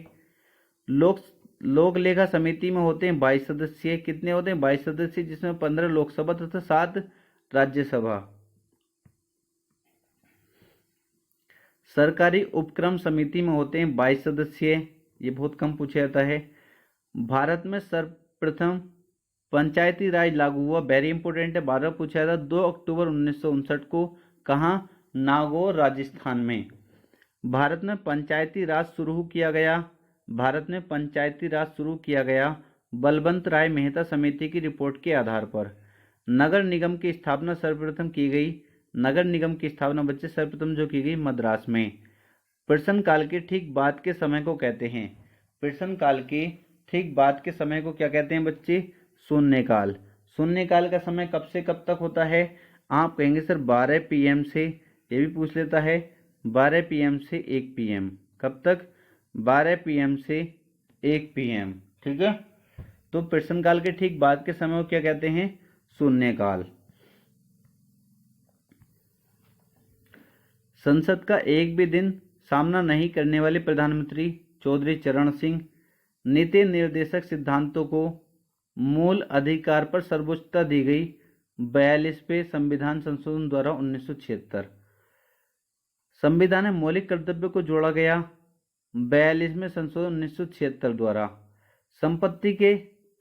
लोक लेखा समिति में होते हैं 22 सदस्य। कितने होते हैं? 22 सदस्य, जिसमें 15 लोकसभा तथा 7 राज्यसभा। सरकारी उपक्रम समिति में होते हैं 22 सदस्य। ये बहुत कम पूछा जाता है। भारत में सर्वप्रथम पंचायती राज लागू हुआ, वेरी इंपॉर्टेंट है, 12 पूछा था, 2 अक्टूबर 1959 को। कहाँ? नागौर, राजस्थान में। भारत में पंचायती राज शुरू किया गया। भारत में पंचायती राज शुरू किया गया बलवंत राय मेहता समिति की रिपोर्ट के आधार पर। नगर निगम की स्थापना सर्वप्रथम की गई। नगर निगम की स्थापना बच्चे सर्वप्रथम जो की गई मद्रास में। प्रश्न काल के ठीक बाद के समय को कहते हैं। प्रश्न काल के ठीक बाद के समय को क्या कहते हैं बच्चे? शून्यकाल। शून्यकाल का समय कब से कब तक होता है? आप कहेंगे सर 12 PM से, ये भी पूछ लेता है, 12 PM से 1 PM। कब तक? 12 PM से 1 PM। ठीक है, तो प्रश्नकाल के ठीक बाद के समय को क्या कहते हैं? शून्यकाल। संसद का एक भी दिन सामना नहीं करने वाले प्रधानमंत्री चौधरी चरण सिंह। नीति निर्देशक सिद्धांतों को मूल अधिकार पर सर्वोच्चता दी गई 42वें संविधान संशोधन द्वारा 1976। संविधान में मौलिक कर्तव्य को जोड़ा गया 42वें संशोधन 1976 द्वारा। संपत्ति के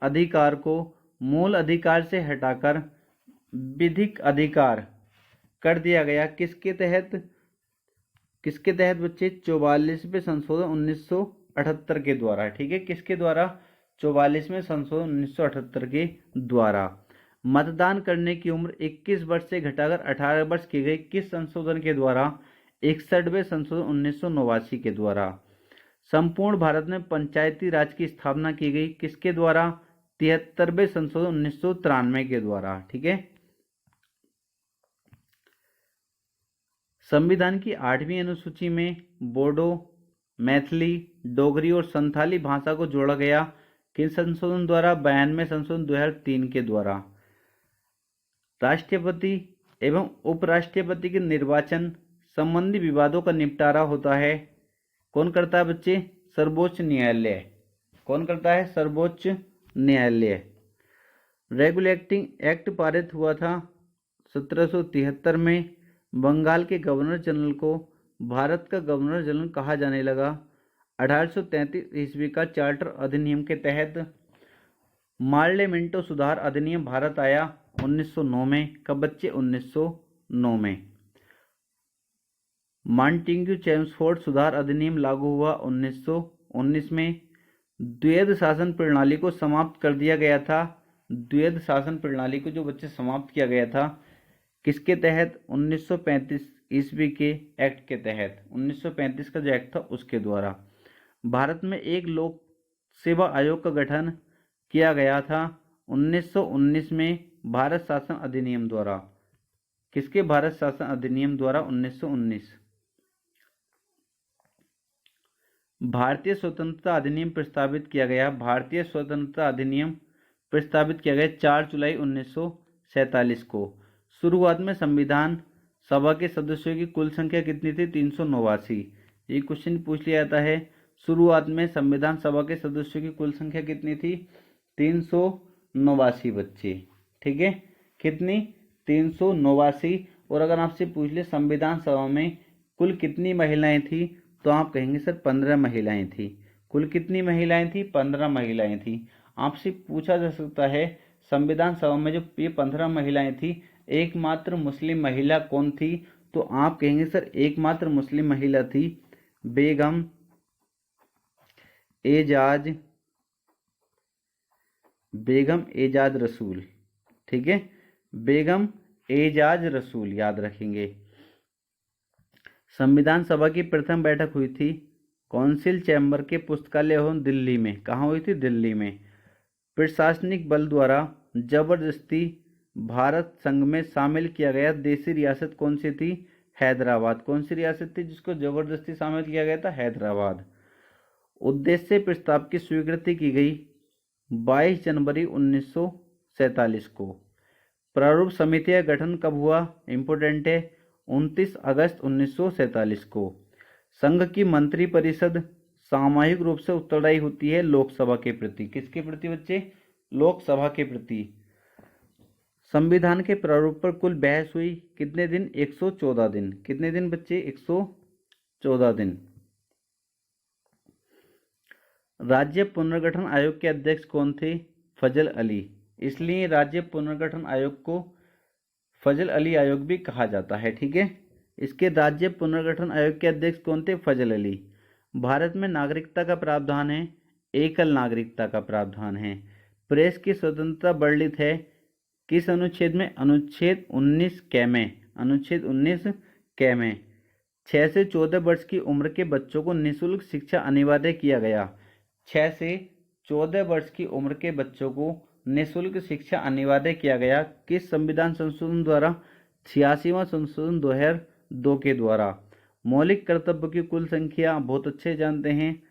अधिकार को मूल अधिकार से हटाकर विधिक अधिकार कर दिया गया किसके तहत? किसके तहत बच्चे? 44वें संशोधन 1978 के द्वारा। ठीक है, किसके द्वारा? 44वें संशोधन 1978 के द्वारा। मतदान करने की उम्र 21 वर्ष से घटाकर 18 वर्ष की गई किस संशोधन के द्वारा? 61वें संशोधन 1989 के द्वारा। संपूर्ण भारत में पंचायती राज की स्थापना की गई किसके द्वारा? 73वें संशोधन 1993 के द्वारा। ठीक है, संविधान की 8वीं अनुसूची में बोडो, मैथिली, डोगरी और संथाली भाषा को जोड़ा गया किन संशोधन द्वारा? 92वें संशोधन 2003 के द्वारा। राष्ट्रपति एवं उपराष्ट्रपति के निर्वाचन संबंधी विवादों का निपटारा होता है, कौन करता है बच्चे? सर्वोच्च न्यायालय। कौन करता है? सर्वोच्च न्यायालय। रेगुलेटिंग एक्ट पारित हुआ था 1773 में। बंगाल के गवर्नर जनरल को भारत का गवर्नर जनरल कहा जाने लगा 1833 ईस्वी का चार्टर अधिनियम के तहत। मार्लेमेंटो सुधार अधिनियम भारत आया 1909 में। कब बच्चे? 1909 में। मॉन्टेग्यू चेम्सफोर्ड सुधार अधिनियम लागू हुआ 1919 में। द्वैध शासन प्रणाली को समाप्त कर दिया गया था। द्वैध शासन प्रणाली को जो बच्चे समाप्त किया गया था किसके तहत? 1935 ईस्वी के एक्ट के तहत। 1935 का जो एक्ट था उसके द्वारा। भारत में एक लोक सेवा आयोग का गठन किया गया था 1919 में भारत शासन अधिनियम द्वारा। किसके? भारत शासन अधिनियम द्वारा 1919। भारतीय स्वतंत्रता अधिनियम प्रस्तावित किया गया। भारतीय स्वतंत्रता अधिनियम प्रस्तावित किया गया 4 जुलाई 1947 को। शुरुआत में संविधान सभा के सदस्यों की कुल संख्या कितनी थी? 389। ये क्वेश्चन पूछ लिया जाता है। शुरुआत में संविधान सभा के सदस्यों की कुल संख्या कितनी थी? 389 बच्चे। ठीक है, कितनी? 389। और अगर आपसे पूछ ले संविधान सभा में कुल कितनी महिलाएं थी, तो आप कहेंगे सर 15 महिलाएं थी। कुल कितनी महिलाएं थी? 15 महिलाएं थी। आपसे पूछा जा सकता है संविधान सभा में जो ये 15 महिलाएं थी, एकमात्र मुस्लिम महिला कौन थी? तो आप कहेंगे सर एकमात्र मुस्लिम महिला थी बेगम एजाज रसूल। ठीक है, बेगम एजाज रसूल, याद रखेंगे। संविधान सभा की प्रथम बैठक हुई थी काउंसिल चैम्बर के पुस्तकालय भवन दिल्ली में। कहाँ हुई थी? दिल्ली में। प्रशासनिक बल द्वारा जबरदस्ती भारत संघ में शामिल किया गया देशी रियासत कौन सी थी? हैदराबाद। कौन सी रियासत थी जिसको जबरदस्ती शामिल किया गया था? हैदराबाद। उद्देश्य प्रस्ताव की स्वीकृति की गई 22 जनवरी 1947 को। प्रारूप समिति का गठन कब हुआ? इम्पोर्टेंट है, 29 अगस्त 1947 को। संघ की मंत्रिपरिषद सामूहिक रूप से उत्तरदायी होती है लोकसभा के प्रति। किसके प्रति बच्चे? लोकसभा के प्रति। संविधान के प्रारूप पर कुल बहस हुई कितने दिन? 114 दिन। कितने दिन बच्चे? 114 दिन। राज्य पुनर्गठन आयोग के अध्यक्ष कौन थे? फजल अली। इसलिए राज्य पुनर्गठन आयोग को फजल अली आयोग भी कहा जाता है। ठीक है, इसके राज्य पुनर्गठन आयोग के अध्यक्ष कौन थे? फजल अली। भारत में नागरिकता का प्रावधान है, एकल नागरिकता का प्रावधान है। प्रेस की स्वतंत्रता वर्णित है किस अनुच्छेद में? अनुच्छेद 19 क में। अनुच्छेद 19 क में 6 से 14 वर्ष की उम्र के बच्चों को निःशुल्क शिक्षा अनिवार्य किया गया। 6 से 14 वर्ष की उम्र के बच्चों को निःशुल्क शिक्षा अनिवार्य किया गया। किस संविधान संशोधन द्वारा? 86वां संशोधन 2002 के द्वारा। मौलिक कर्तव्य की कुल संख्या बहुत अच्छे जानते हैं।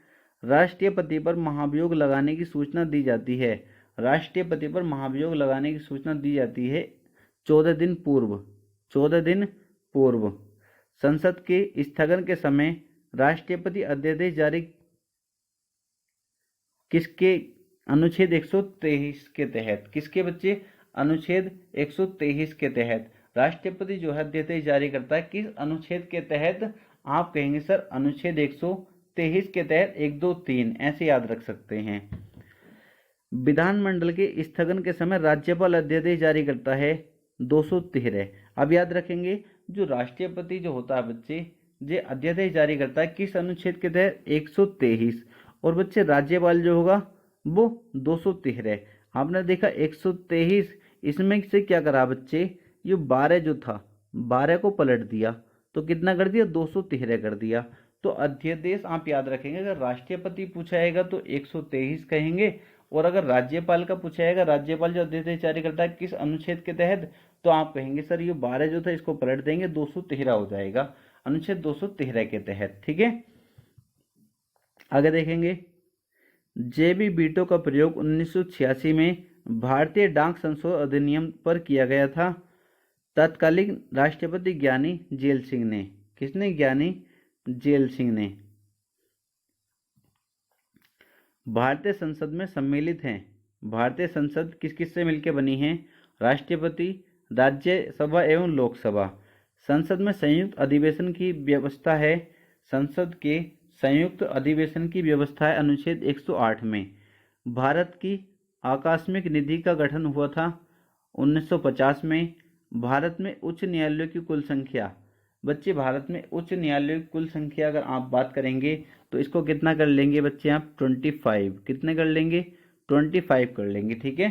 राष्ट्रपति पर महाभियोग लगाने की सूचना दी जाती है। राष्ट्रपति पर महाभियोग लगाने की सूचना दी जाती है 14 दिन पूर्व। 14 दिन पूर्व। संसद के स्थगन के समय राष्ट्रपति अध्यादेश जारी किसके? अनुच्छेद 123 के तहत। किसके बच्चे? अनुच्छेद 123 के तहत राष्ट्रपति जो है अध्यादेश जारी करता है। किस अनुच्छेद के तहत? आप कहेंगे सर अनुच्छेद 123 के तहत। 1, 2, 3 ऐसे याद रख सकते हैं। विधानमंडल के स्थगन के समय राज्यपाल अध्यादेश जारी करता है 213। अब याद रखेंगे जो राष्ट्रपति जो होता है बच्चे, ये अध्यादेश जारी करता है किस अनुच्छेद के तहत? 123। और बच्चे राज्यपाल जो होगा वो 213। आपने देखा 123, इसमें से क्या करा बच्चे? ये 12 जो था 12 को पलट दिया तो कितना कर दिया? 213 कर दिया। तो अध्यादेश आप याद रखेंगे, अगर राष्ट्रपति पूछा जाएगा तो 123 कहेंगे, और अगर राज्यपाल का पूछा जाएगा, राज्यपाल जो अध्यादेश जारी करता है किस अनुच्छेद के तहत, तो आप कहेंगे सर ये 12 जो था इसको पलट देंगे 213 हो जाएगा, अनुच्छेद 213 के तहत। ठीक है, आगे देखेंगे। जेबी वीटो का प्रयोग 1986 में भारतीय डाक संशोधन अधिनियम पर किया गया था। तत्कालीन राष्ट्रपति ज्ञानी जेल सिंह ने। किसने? ज्ञानी जेल सिंह ने। भारतीय संसद में सम्मिलित हैं। भारतीय संसद किस किस से मिलकर बनी है? राष्ट्रपति, राज्यसभा एवं लोकसभा। संसद में संयुक्त अधिवेशन की व्यवस्था है। संसद के संयुक्त अधिवेशन की व्यवस्था है अनुच्छेद 108 में। भारत की आकस्मिक निधि का गठन हुआ था 1950 में। भारत में उच्च न्यायालयों की कुल संख्या, बच्चे भारत में उच्च न्यायालयों की कुल संख्या अगर आप बात करेंगे तो इसको कितना कर लेंगे बच्चे आप? 25। कितने कर लेंगे? 25 कर लेंगे। ठीक है।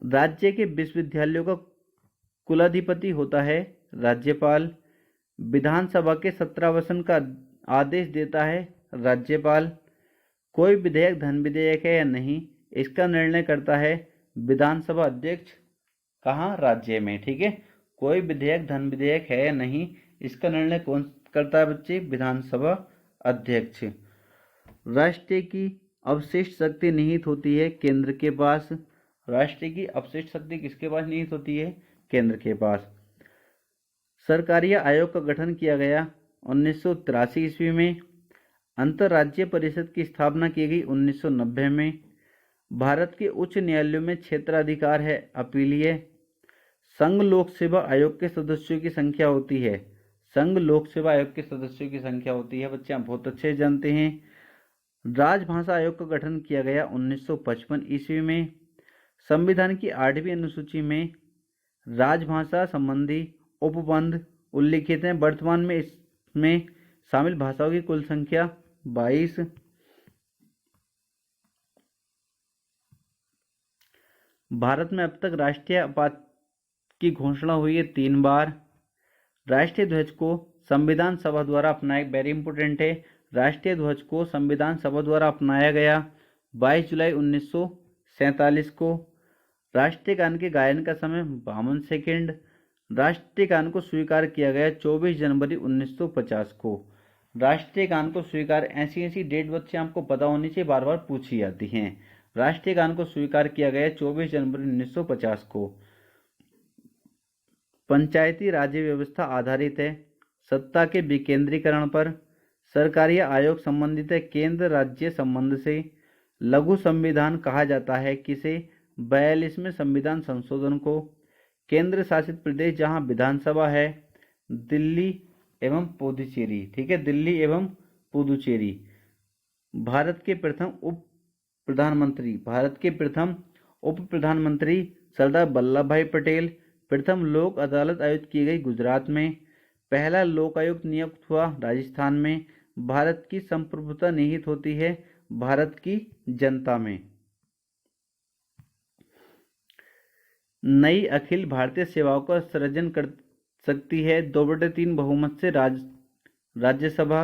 राज्य के विश्वविद्यालयों का कुलाधिपति होता है राज्यपाल। विधानसभा के 17 का आदेश देता है राज्यपाल। कोई विधेयक धन विधेयक है या नहीं, इसका निर्णय करता है विधानसभा अध्यक्ष। कहाँ? राज्य में। ठीक है, कोई विधेयक धन विधेयक है या नहीं, इसका निर्णय कौन करता है बच्चे? विधानसभा अध्यक्ष। राष्ट्र की अवशिष्ट शक्ति निहित होती है केंद्र के पास। राष्ट्र की अवशिष्ट शक्ति किसके पास निहित होती है? केंद्र के पास। सरकारिया आयोग का गठन किया गया 1983 ईस्वी में। अंतर्राज्यीय परिषद की स्थापना की गई 1990 में। भारत के उच्च न्यायालयों में क्षेत्राधिकार है, अपीलीय। संघ लोक सेवा आयोग के सदस्यों की संख्या होती है, संघ लोक सेवा आयोग के सदस्यों की संख्या होती है, बच्चे आप बहुत अच्छे से जानते हैं। राजभाषा आयोग का गठन किया गया 1955 ईस्वी में। संविधान की 8वीं अनुसूची में राजभाषा संबंधी उपबंध उल्लिखित हैं। वर्तमान में इसमें शामिल भाषाओं की कुल संख्या 22। भारत में अब तक राष्ट्रीय आपात की घोषणा हुई है 3 बार। राष्ट्रीय ध्वज को संविधान सभा द्वारा अपनाया, वेरी इंपोर्टेंट है, राष्ट्रीय ध्वज को संविधान सभा द्वारा अपनाया गया 22 जुलाई 1947 को। राष्ट्रीय गान के गायन का समय 52 सेकेंड। राष्ट्रीय गान को स्वीकार किया गया 24 जनवरी 1950 को। राष्ट्रीय गान को स्वीकार, ऐसी डेट बच्चे आपको पता होनी चाहिए, बार बार पूछी जाती हैं। राष्ट्रीय गान को स्वीकार किया गया 24 जनवरी 1950 को। पंचायती राज्य व्यवस्था आधारित है सत्ता के विकेंद्रीकरण पर। सरकारी आयोग संबंधित है केंद्र राज्य संबंध से। लघु संविधान कहा जाता है किसे? 42वें संविधान संशोधन को। केंद्र शासित प्रदेश जहां विधानसभा है, दिल्ली एवं पुदुचेरी, ठीक है, दिल्ली एवं पुदुचेरी। भारत के प्रथम उप प्रधानमंत्री सरदार वल्लभ भाई पटेल। प्रथम लोक अदालत आयोजित की गई गुजरात में। पहला लोक आयुक्त नियुक्त हुआ राजस्थान में। भारत की संप्रभुता निहित होती है भारत की जनता में। नई अखिल भारतीय सेवाओं का सृजन कर सकती है 2/3 बहुमत से राज्यसभा।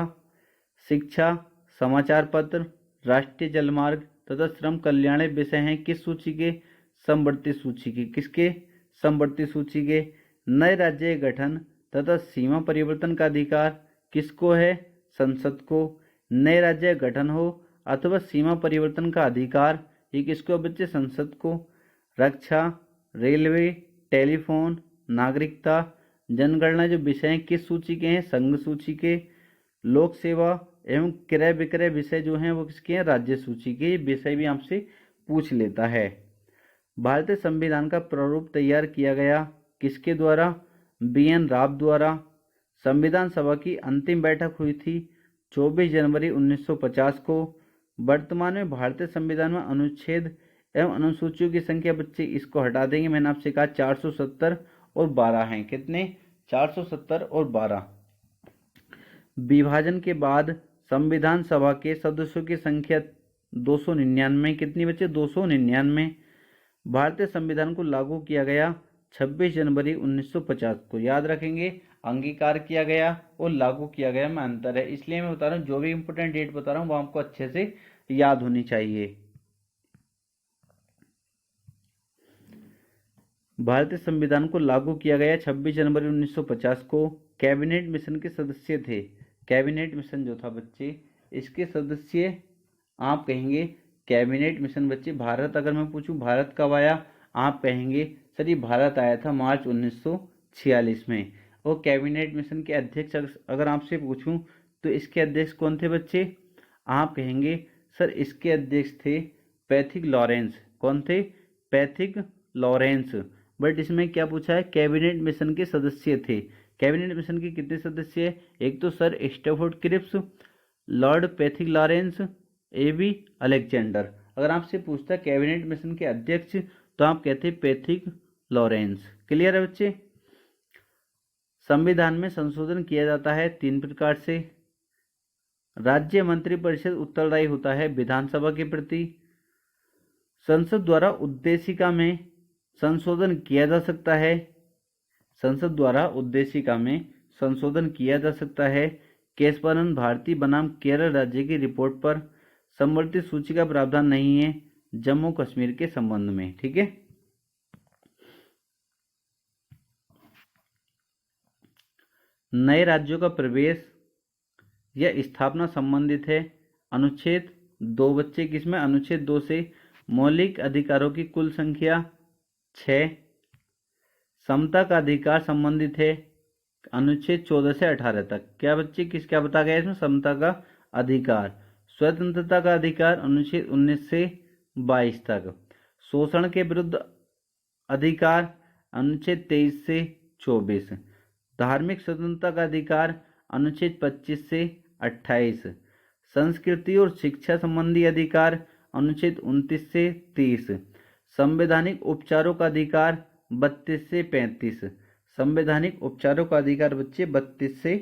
शिक्षा, समाचार पत्र, राष्ट्रीय जलमार्ग तथा श्रम कल्याण विषय हैं किस सूची के? समवर्ती सूची के। किसके? समवर्ती सूची के। नए राज्य गठन तथा सीमा परिवर्तन का अधिकार किसको है? संसद को। नए राज्य गठन हो अथवा सीमा परिवर्तन का अधिकार ये किसको बच्चे? संसद को। रक्षा, रेलवे, टेलीफोन, नागरिकता, जनगणना जो विषय हैं किस सूची के हैं? संघ सूची के। लोक सेवा एवं क्रय विक्रय विषय जो हैं वो किसके हैं? राज्य सूची के। विषय भी आपसे पूछ लेता है। भारतीय संविधान का प्रारूप तैयार किया गया किसके द्वारा? BN राव द्वारा। संविधान सभा की अंतिम बैठक हुई थी 24 जनवरी 1950 को। वर्तमान में भारतीय संविधान में अनुच्छेद एवं अनुसूचियों की संख्या बच्चे इसको हटा देंगे, मैंने आपसे कहा 470 और 12 हैं। कितने? 470 और 12। विभाजन के बाद संविधान सभा के सदस्यों की संख्या 299। कितनी बच्चे? 299। भारतीय संविधान को लागू किया गया 26 जनवरी 1950 को। याद रखेंगे, अंगीकार किया गया और लागू किया गया में अंतर है, इसलिए मैं बता रहा हूँ जो भी इंपोर्टेंट डेट बता रहा हूँ वो आपको अच्छे से याद होनी चाहिए। भारतीय संविधान को लागू किया गया 26 जनवरी 1950 को। कैबिनेट मिशन के सदस्य थे, कैबिनेट मिशन जो था बच्चे इसके सदस्य आप कहेंगे कैबिनेट मिशन। बच्चे भारत, अगर मैं पूछूं भारत कब आया, आप कहेंगे सर ये भारत आया था मार्च 1946 में। और कैबिनेट मिशन के अध्यक्ष अगर आपसे पूछूं तो इसके अध्यक्ष कौन थे बच्चे? आप कहेंगे सर इसके अध्यक्ष थे पैथिक लॉरेंस। कौन थे? Pethick Lawrence. बट इसमें क्या पूछा है? कैबिनेट मिशन के सदस्य थे। कैबिनेट मिशन के कितने सदस्य है? एक तो Sir Stafford Cripps, Lord Pethick Lawrence, AB Alexander. अगर आपसे पूछता है कैबिनेट मिशन के अध्यक्ष तो आप कहते पैथिक लॉरेंस। क्लियर है बच्चे? संविधान में संशोधन किया जाता है 3 प्रकार से। राज्य मंत्रिपरिषद उत्तरदायी होता है विधानसभा के प्रति। संसद द्वारा उद्देशिका में संशोधन किया जा सकता है। संसद द्वारा उद्देशिका में संशोधन किया जा सकता है। केशवानंद भारती बनाम केरल राज्य की रिपोर्ट पर समवर्ती सूची का प्रावधान नहीं है जम्मू कश्मीर के संबंध में। ठीक है, नए राज्यों का प्रवेश या स्थापना संबंधित है अनुच्छेद 2 बच्चे। किसमें? अनुच्छेद 2 से। मौलिक अधिकारों की कुल संख्या 6। समता का अधिकार संबंधित है अनुच्छेद 14 से 18 तक। क्या बच्चे क्या बताया गया इसमें? समता का अधिकार। स्वतंत्रता का अधिकार अनुच्छेद 19 से 22 तक। शोषण के विरुद्ध अधिकार अनुच्छेद 23 से 24। धार्मिक स्वतंत्रता का अधिकार अनुच्छेद 25 से 28। संस्कृति और शिक्षा संबंधी अधिकार अनुच्छेद 29 से 30। संवैधानिक उपचारों का अधिकार 32 से 35। संवैधानिक उपचारों का अधिकार बच्चे 32 से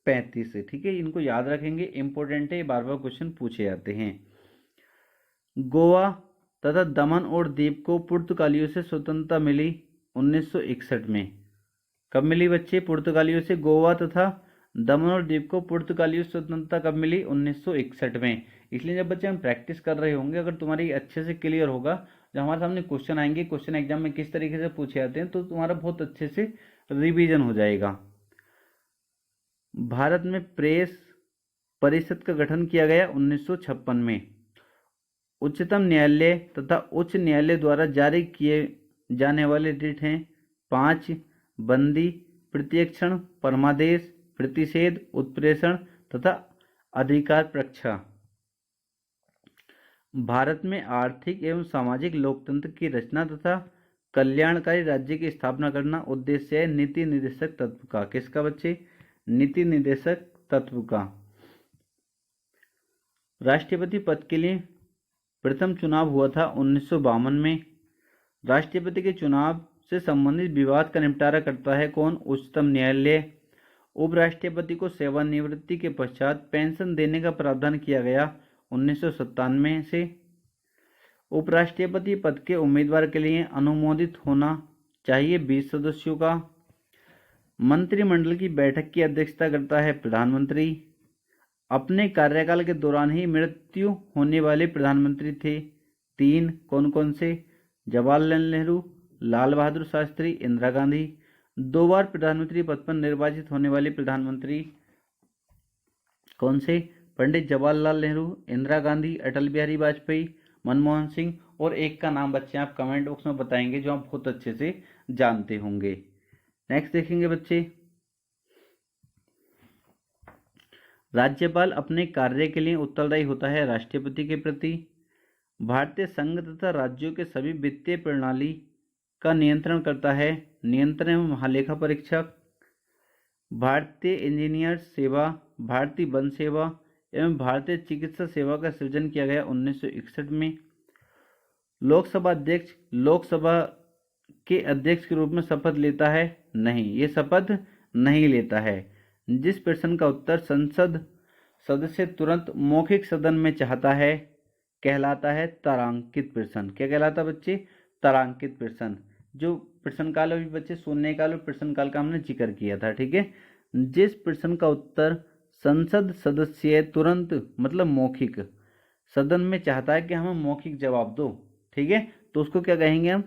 35। ठीक है, इनको याद रखेंगे, इंपॉर्टेंट है, बार बार क्वेश्चन पूछे जाते हैं। गोवा तथा दमन और दीव को पुर्तगालियों से स्वतंत्रता मिली 1961 में। कब मिली बच्चे? पुर्तगालियों से गोवा तथा दमन और दीव को पुर्तगालियों से स्वतंत्रता कब मिली? 1961 में। इसलिए जब बच्चे हम प्रैक्टिस कर रहे होंगे, अगर तुम्हारी अच्छे से क्लियर होगा, जब हमारे सामने क्वेश्चन आएंगे, क्वेश्चन एग्जाम में किस तरीके से पूछे जाते हैं, तो तुम्हारा बहुत अच्छे से रिवीजन हो जाएगा। भारत में प्रेस परिषद का गठन किया गया 1956 में। उच्चतम न्यायालय तथा उच्च न्यायालय द्वारा जारी किए जाने वाले रिट हैं 5: बंदी, प्रत्यक्षण, परमादेश, प्रतिषेध, उत्प्रेषण तथा अधिकार प्रक्षा। भारत में आर्थिक एवं सामाजिक लोकतंत्र की रचना तथा कल्याणकारी राज्य की स्थापना करना उद्देश्य है नीति निर्देशक तत्व का। किसका बच्चे? नीति निर्देशक तत्व का। राष्ट्रपति पद के लिए प्रथम चुनाव हुआ था 1952 में। राष्ट्रपति के चुनाव से संबंधित विवाद का निपटारा करता है कौन? उच्चतम न्यायालय। उपराष्ट्रपति को सेवानिवृत्ति के पश्चात पेंशन देने का प्रावधान किया गया 1997 से। उपराष्ट्रपति पद के उम्मीदवार के लिए अनुमोदित होना चाहिए 20 सदस्यों का। मंत्रिमंडल की बैठक की अध्यक्षता करता है प्रधानमंत्री। अपने कार्यकाल के दौरान ही मृत्यु होने वाले प्रधानमंत्री थे 3। कौन कौन से? जवाहरलाल नेहरू, लाल बहादुर शास्त्री, इंदिरा गांधी। 2 बार प्रधानमंत्री पद पर निर्वाचित होने वाले प्रधानमंत्री कौन से? पंडित जवाहरलाल नेहरू, इंदिरा गांधी, अटल बिहारी वाजपेयी, मनमोहन सिंह। और एक का नाम बच्चे आप कमेंट बॉक्स में बताएंगे जो आप बहुत अच्छे से जानते होंगे। नेक्स्ट देखेंगे बच्चे, राज्यपाल अपने कार्य के लिए उत्तरदायी होता है राष्ट्रपति के प्रति। भारतीय संघ तथा राज्यों के सभी वित्तीय प्रणाली का नियंत्रण करता है नियंत्रण एवं महालेखा परीक्षक। भारतीय इंजीनियर्स सेवा, भारतीय वन सेवा एवं भारतीय चिकित्सा सेवा का सृजन किया गया 1961 में। लोकसभा अध्यक्ष लोकसभा के अध्यक्ष के रूप में शपथ लेता है? नहीं, ये शपथ नहीं लेता है। जिस प्रश्न का उत्तर संसद सदस्य तुरंत मौखिक सदन में चाहता है कहलाता है तारांकित प्रश्न। क्या कहलाता बच्चे? तारांकित प्रश्न। जो प्रश्न काल अभी बच्चे शून्य काल और प्रश्न काल का हमने जिक्र किया था। ठीक है, जिस प्रश्न का उत्तर संसद सदस्य तुरंत मतलब मौखिक सदन में चाहता है कि हमें मौखिक जवाब दो, ठीक है, तो उसको क्या कहेंगे हम?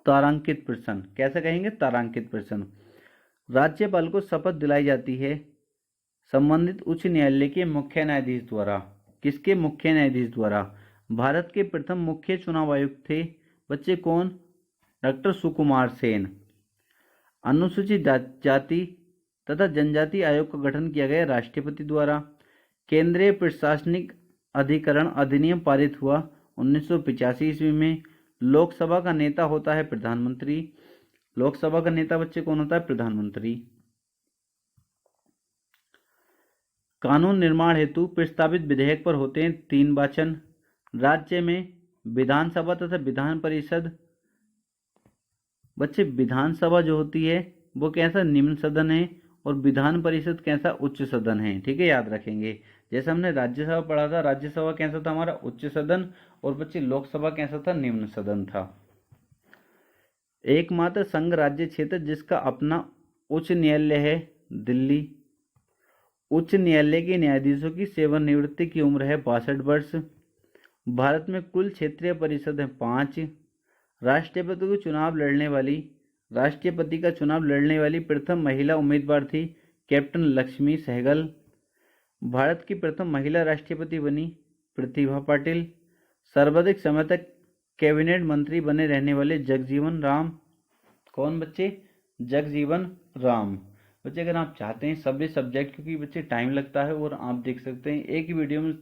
तारांकित प्रश्न। कैसे कहेंगे? तारांकित प्रश्न। राज्यपाल को शपथ दिलाई जाती है संबंधित उच्च न्यायालय के मुख्य न्यायाधीश द्वारा। किसके? मुख्य न्यायाधीश द्वारा। भारत के प्रथम मुख्य चुनाव आयुक्त थे बच्चे कौन? डॉक्टर सुकुमार सेन। अनुसूचित जाति तथा जनजाति आयोग का गठन किया गया राष्ट्रपति द्वारा। केंद्रीय प्रशासनिक अधिकरण अधिनियम पारित हुआ 1985 ईस्वी में। लोकसभा का नेता होता है प्रधानमंत्री। लोकसभा का नेता बच्चे कौन होता है? प्रधानमंत्री। कानून निर्माण हेतु प्रस्तावित विधेयक पर होते हैं 3 वाचन। राज्य में विधानसभा तथा विधान परिषद बच्चे विधानसभा जो होती है वो कैसा? निम्न सदन है और विधान परिषद कैसा? उच्च सदन है। ठीक है, याद रखेंगे। जैसे हमने राज्यसभा पढ़ा था, राज्यसभा कैसा था हमारा? उच्च सदन। और बच्चे लोकसभा कैसा था? निम्न सदन था। एकमात्र संघ राज्य क्षेत्र जिसका अपना उच्च न्यायालय है दिल्ली। उच्च न्यायालय के न्यायाधीशों की सेवानिवृत्ति की उम्र है 62 वर्ष। भारत में कुल क्षेत्रीय परिषद है 5। राष्ट्रपति का चुनाव लड़ने वाली प्रथम महिला उम्मीदवार थी कैप्टन लक्ष्मी सहगल। भारत की प्रथम महिला राष्ट्रपति बनी प्रतिभा पाटिल। सर्वाधिक समय तक कैबिनेट मंत्री बने रहने वाले जगजीवन राम। कौन बच्चे? जगजीवन राम। बच्चे अगर आप चाहते हैं सभी सब्जेक्ट, क्योंकि बच्चे टाइम लगता है और आप देख सकते हैं एक ही वीडियो में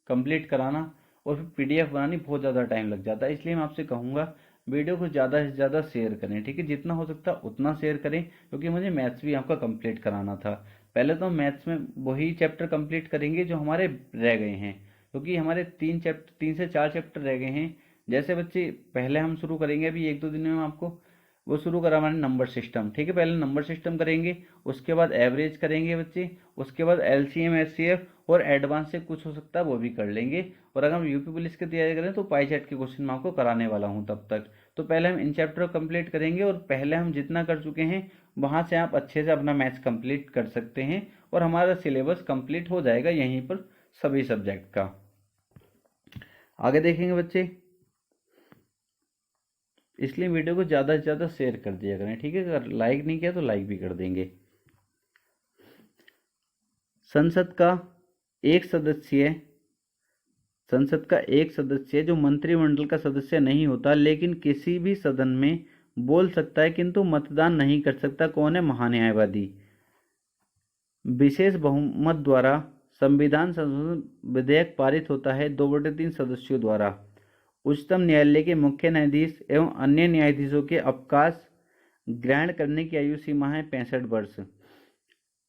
कंप्लीट कराना और फिर पीडीएफ बनानी बहुत ज़्यादा टाइम लग जाता है, इसलिए मैं आपसे कहूँगा वीडियो को ज़्यादा से ज़्यादा शेयर करें, ठीक है, जितना हो सकता है उतना शेयर करें, क्योंकि मुझे मैथ्स भी आपका कंप्लीट कराना था। पहले तो मैथ्स में वही चैप्टर कंप्लीट करेंगे जो हमारे रह गए हैं, क्योंकि हमारे 3 से 4 चैप्टर रह गए हैं। जैसे बच्चे पहले हम शुरू करेंगे अभी 1-2 दिन में आपको वो शुरू करा मैंने नंबर सिस्टम, ठीक है, पहले नंबर सिस्टम करेंगे, उसके बाद एवरेज करेंगे बच्चे, उसके बाद एलसीएम एचसीएफ और एडवांस से कुछ हो सकता है वो भी कर लेंगे। और अगर हम यूपी पुलिस की तैयारी करें तो पाई चार्ट के क्वेश्चन मैं आपको कराने वाला हूँ तब तक। तो पहले हम इन चैप्टर को कंप्लीट करेंगे और पहले हम जितना कर चुके हैं वहाँ से आप अच्छे से अपना मैथ्स कंप्लीट कर सकते हैं और हमारा सिलेबस कंप्लीट हो जाएगा यहीं पर सभी सब्जेक्ट का। आगे देखेंगे बच्चे, इसलिए वीडियो को ज़्यादा से ज़्यादा शेयर कर दिया करें, ठीक है, अगर लाइक नहीं किया तो लाइक भी कर देंगे। संसद का एक सदस्य संसद का एक सदस्य जो मंत्रिमंडल का सदस्य नहीं होता लेकिन किसी भी सदन में बोल सकता है किंतु मतदान नहीं कर सकता, कौन है? महान्यायवादी। विशेष बहुमत द्वारा संविधान संशोधन विधेयक पारित होता है 2/3 सदस्यों द्वारा। उच्चतम न्यायालय के मुख्य न्यायाधीश एवं अन्य न्यायाधीशों के अवकाश ग्रहण करने की आयु सीमा है 65 वर्ष।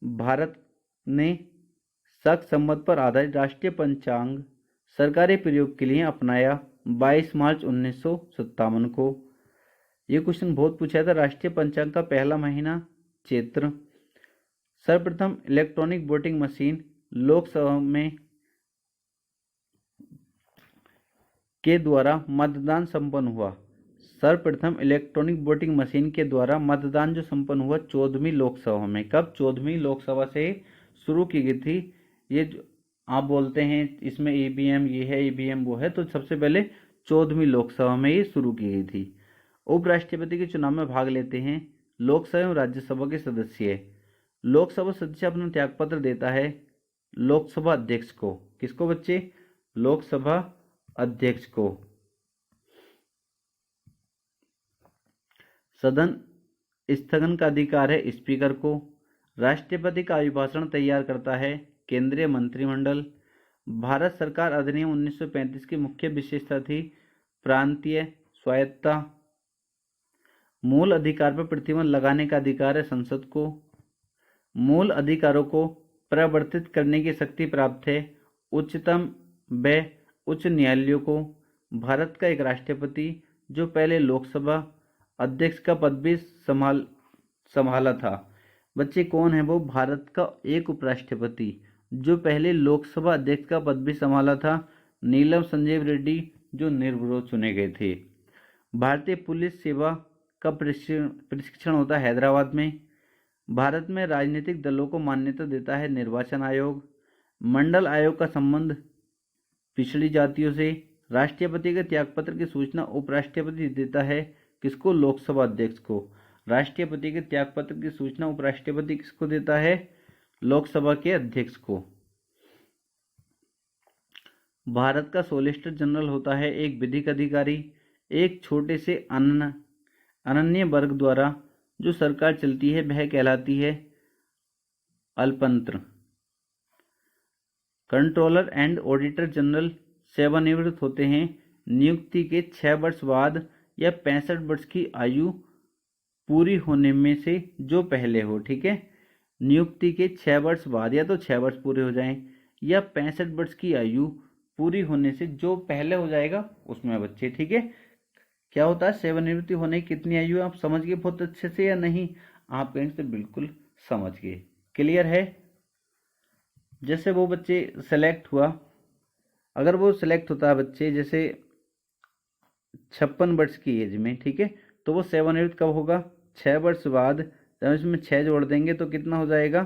भारत ने शक संवत पर आधारित राष्ट्रीय पंचांग सरकारी प्रयोग के लिए अपनाया 22 मार्च 1957 को। ये क्वेश्चन बहुत पूछा था। राष्ट्रीय पंचांग का पहला महीना चैत्र। सर्वप्रथम इलेक्ट्रॉनिक वोटिंग मशीन लोकसभा में के द्वारा मतदान संपन्न हुआ। सर्वप्रथम इलेक्ट्रॉनिक वोटिंग मशीन के द्वारा मतदान जो संपन्न हुआ 14वीं लोकसभा में। कब? 14वीं लोकसभा से शुरू की गई थी। ये जो आप बोलते हैं इसमें ईवीएम ये है, ईवीएम वो है, तो सबसे पहले 14वीं लोकसभा में ये शुरू की गई थी। उपराष्ट्रपति के चुनाव में भाग लेते हैं लोकसभा एवं राज्यसभा के सदस्य। लोकसभा सदस्य अपना त्यागपत्र देता है लोकसभा अध्यक्ष को। किसको बच्चे? लोकसभा अध्यक्ष को। सदन स्थगन का अधिकार है स्पीकर को। राष्ट्रपति का अभिभाषण तैयार करता है केंद्रीय मंत्रिमंडल। भारत सरकार अधिनियम 1935 की मुख्य विशेषता थी प्रांतीय स्वायत्तता। मूल अधिकार पर प्रतिबंध लगाने का अधिकार है संसद को। मूल अधिकारों को प्रवर्तित करने की शक्ति प्राप्त है उच्चतम व उच्च न्यायालयों को। भारत का एक राष्ट्रपति जो पहले लोकसभा अध्यक्ष का पद भी संभाला था। बच्चे कौन है वो? भारत का एक उपराष्ट्रपति जो पहले लोकसभा अध्यक्ष का पद भी संभाला था, नीलम संजीव रेड्डी, जो निर्विरोध चुने गए थे। भारतीय पुलिस सेवा का प्रशिक्षण होता है हैदराबाद में। भारत में राजनीतिक दलों को मान्यता देता है निर्वाचन आयोग। मंडल आयोग का संबंध पिछड़ी जातियों से। राष्ट्रपति के त्यागपत्र की सूचना उपराष्ट्रपति देता है किसको? लोकसभा अध्यक्ष को। राष्ट्रपति के त्यागपत्र की सूचना उपराष्ट्रपति किसको देता है? लोकसभा के अध्यक्ष को। भारत का सॉलिसिटर जनरल होता है एक विधिक अधिकारी। एक छोटे से अनन्य वर्ग द्वारा जो सरकार चलती है वह कहलाती है अल्पतंत्र। कंट्रोलर एंड ऑडिटर जनरल सेवानिवृत्त होते हैं नियुक्ति के 6 वर्ष बाद या 65 वर्ष की आयु पूरी होने में से जो पहले हो, ठीक है। नियुक्ति के 6 वर्ष बाद या तो 6 वर्ष पूरे हो जाएं या 65 वर्ष की आयु पूरी होने से जो पहले हो जाएगा उसमें बच्चे, ठीक है। क्या होता है सेवानिवृत्ति होने की कितनी आयु है? आप समझ गए बहुत अच्छे से या नहीं? आप कहेंगे तो बिल्कुल समझ गए। क्लियर है? जैसे वो बच्चे सेलेक्ट हुआ, अगर वो सिलेक्ट होता है बच्चे जैसे 56 वर्ष की एज में, ठीक है, तो वो सेवानिवृत्त कब होगा? 6 वर्ष बाद। जब इसमें 6 जोड़ देंगे तो कितना हो जाएगा?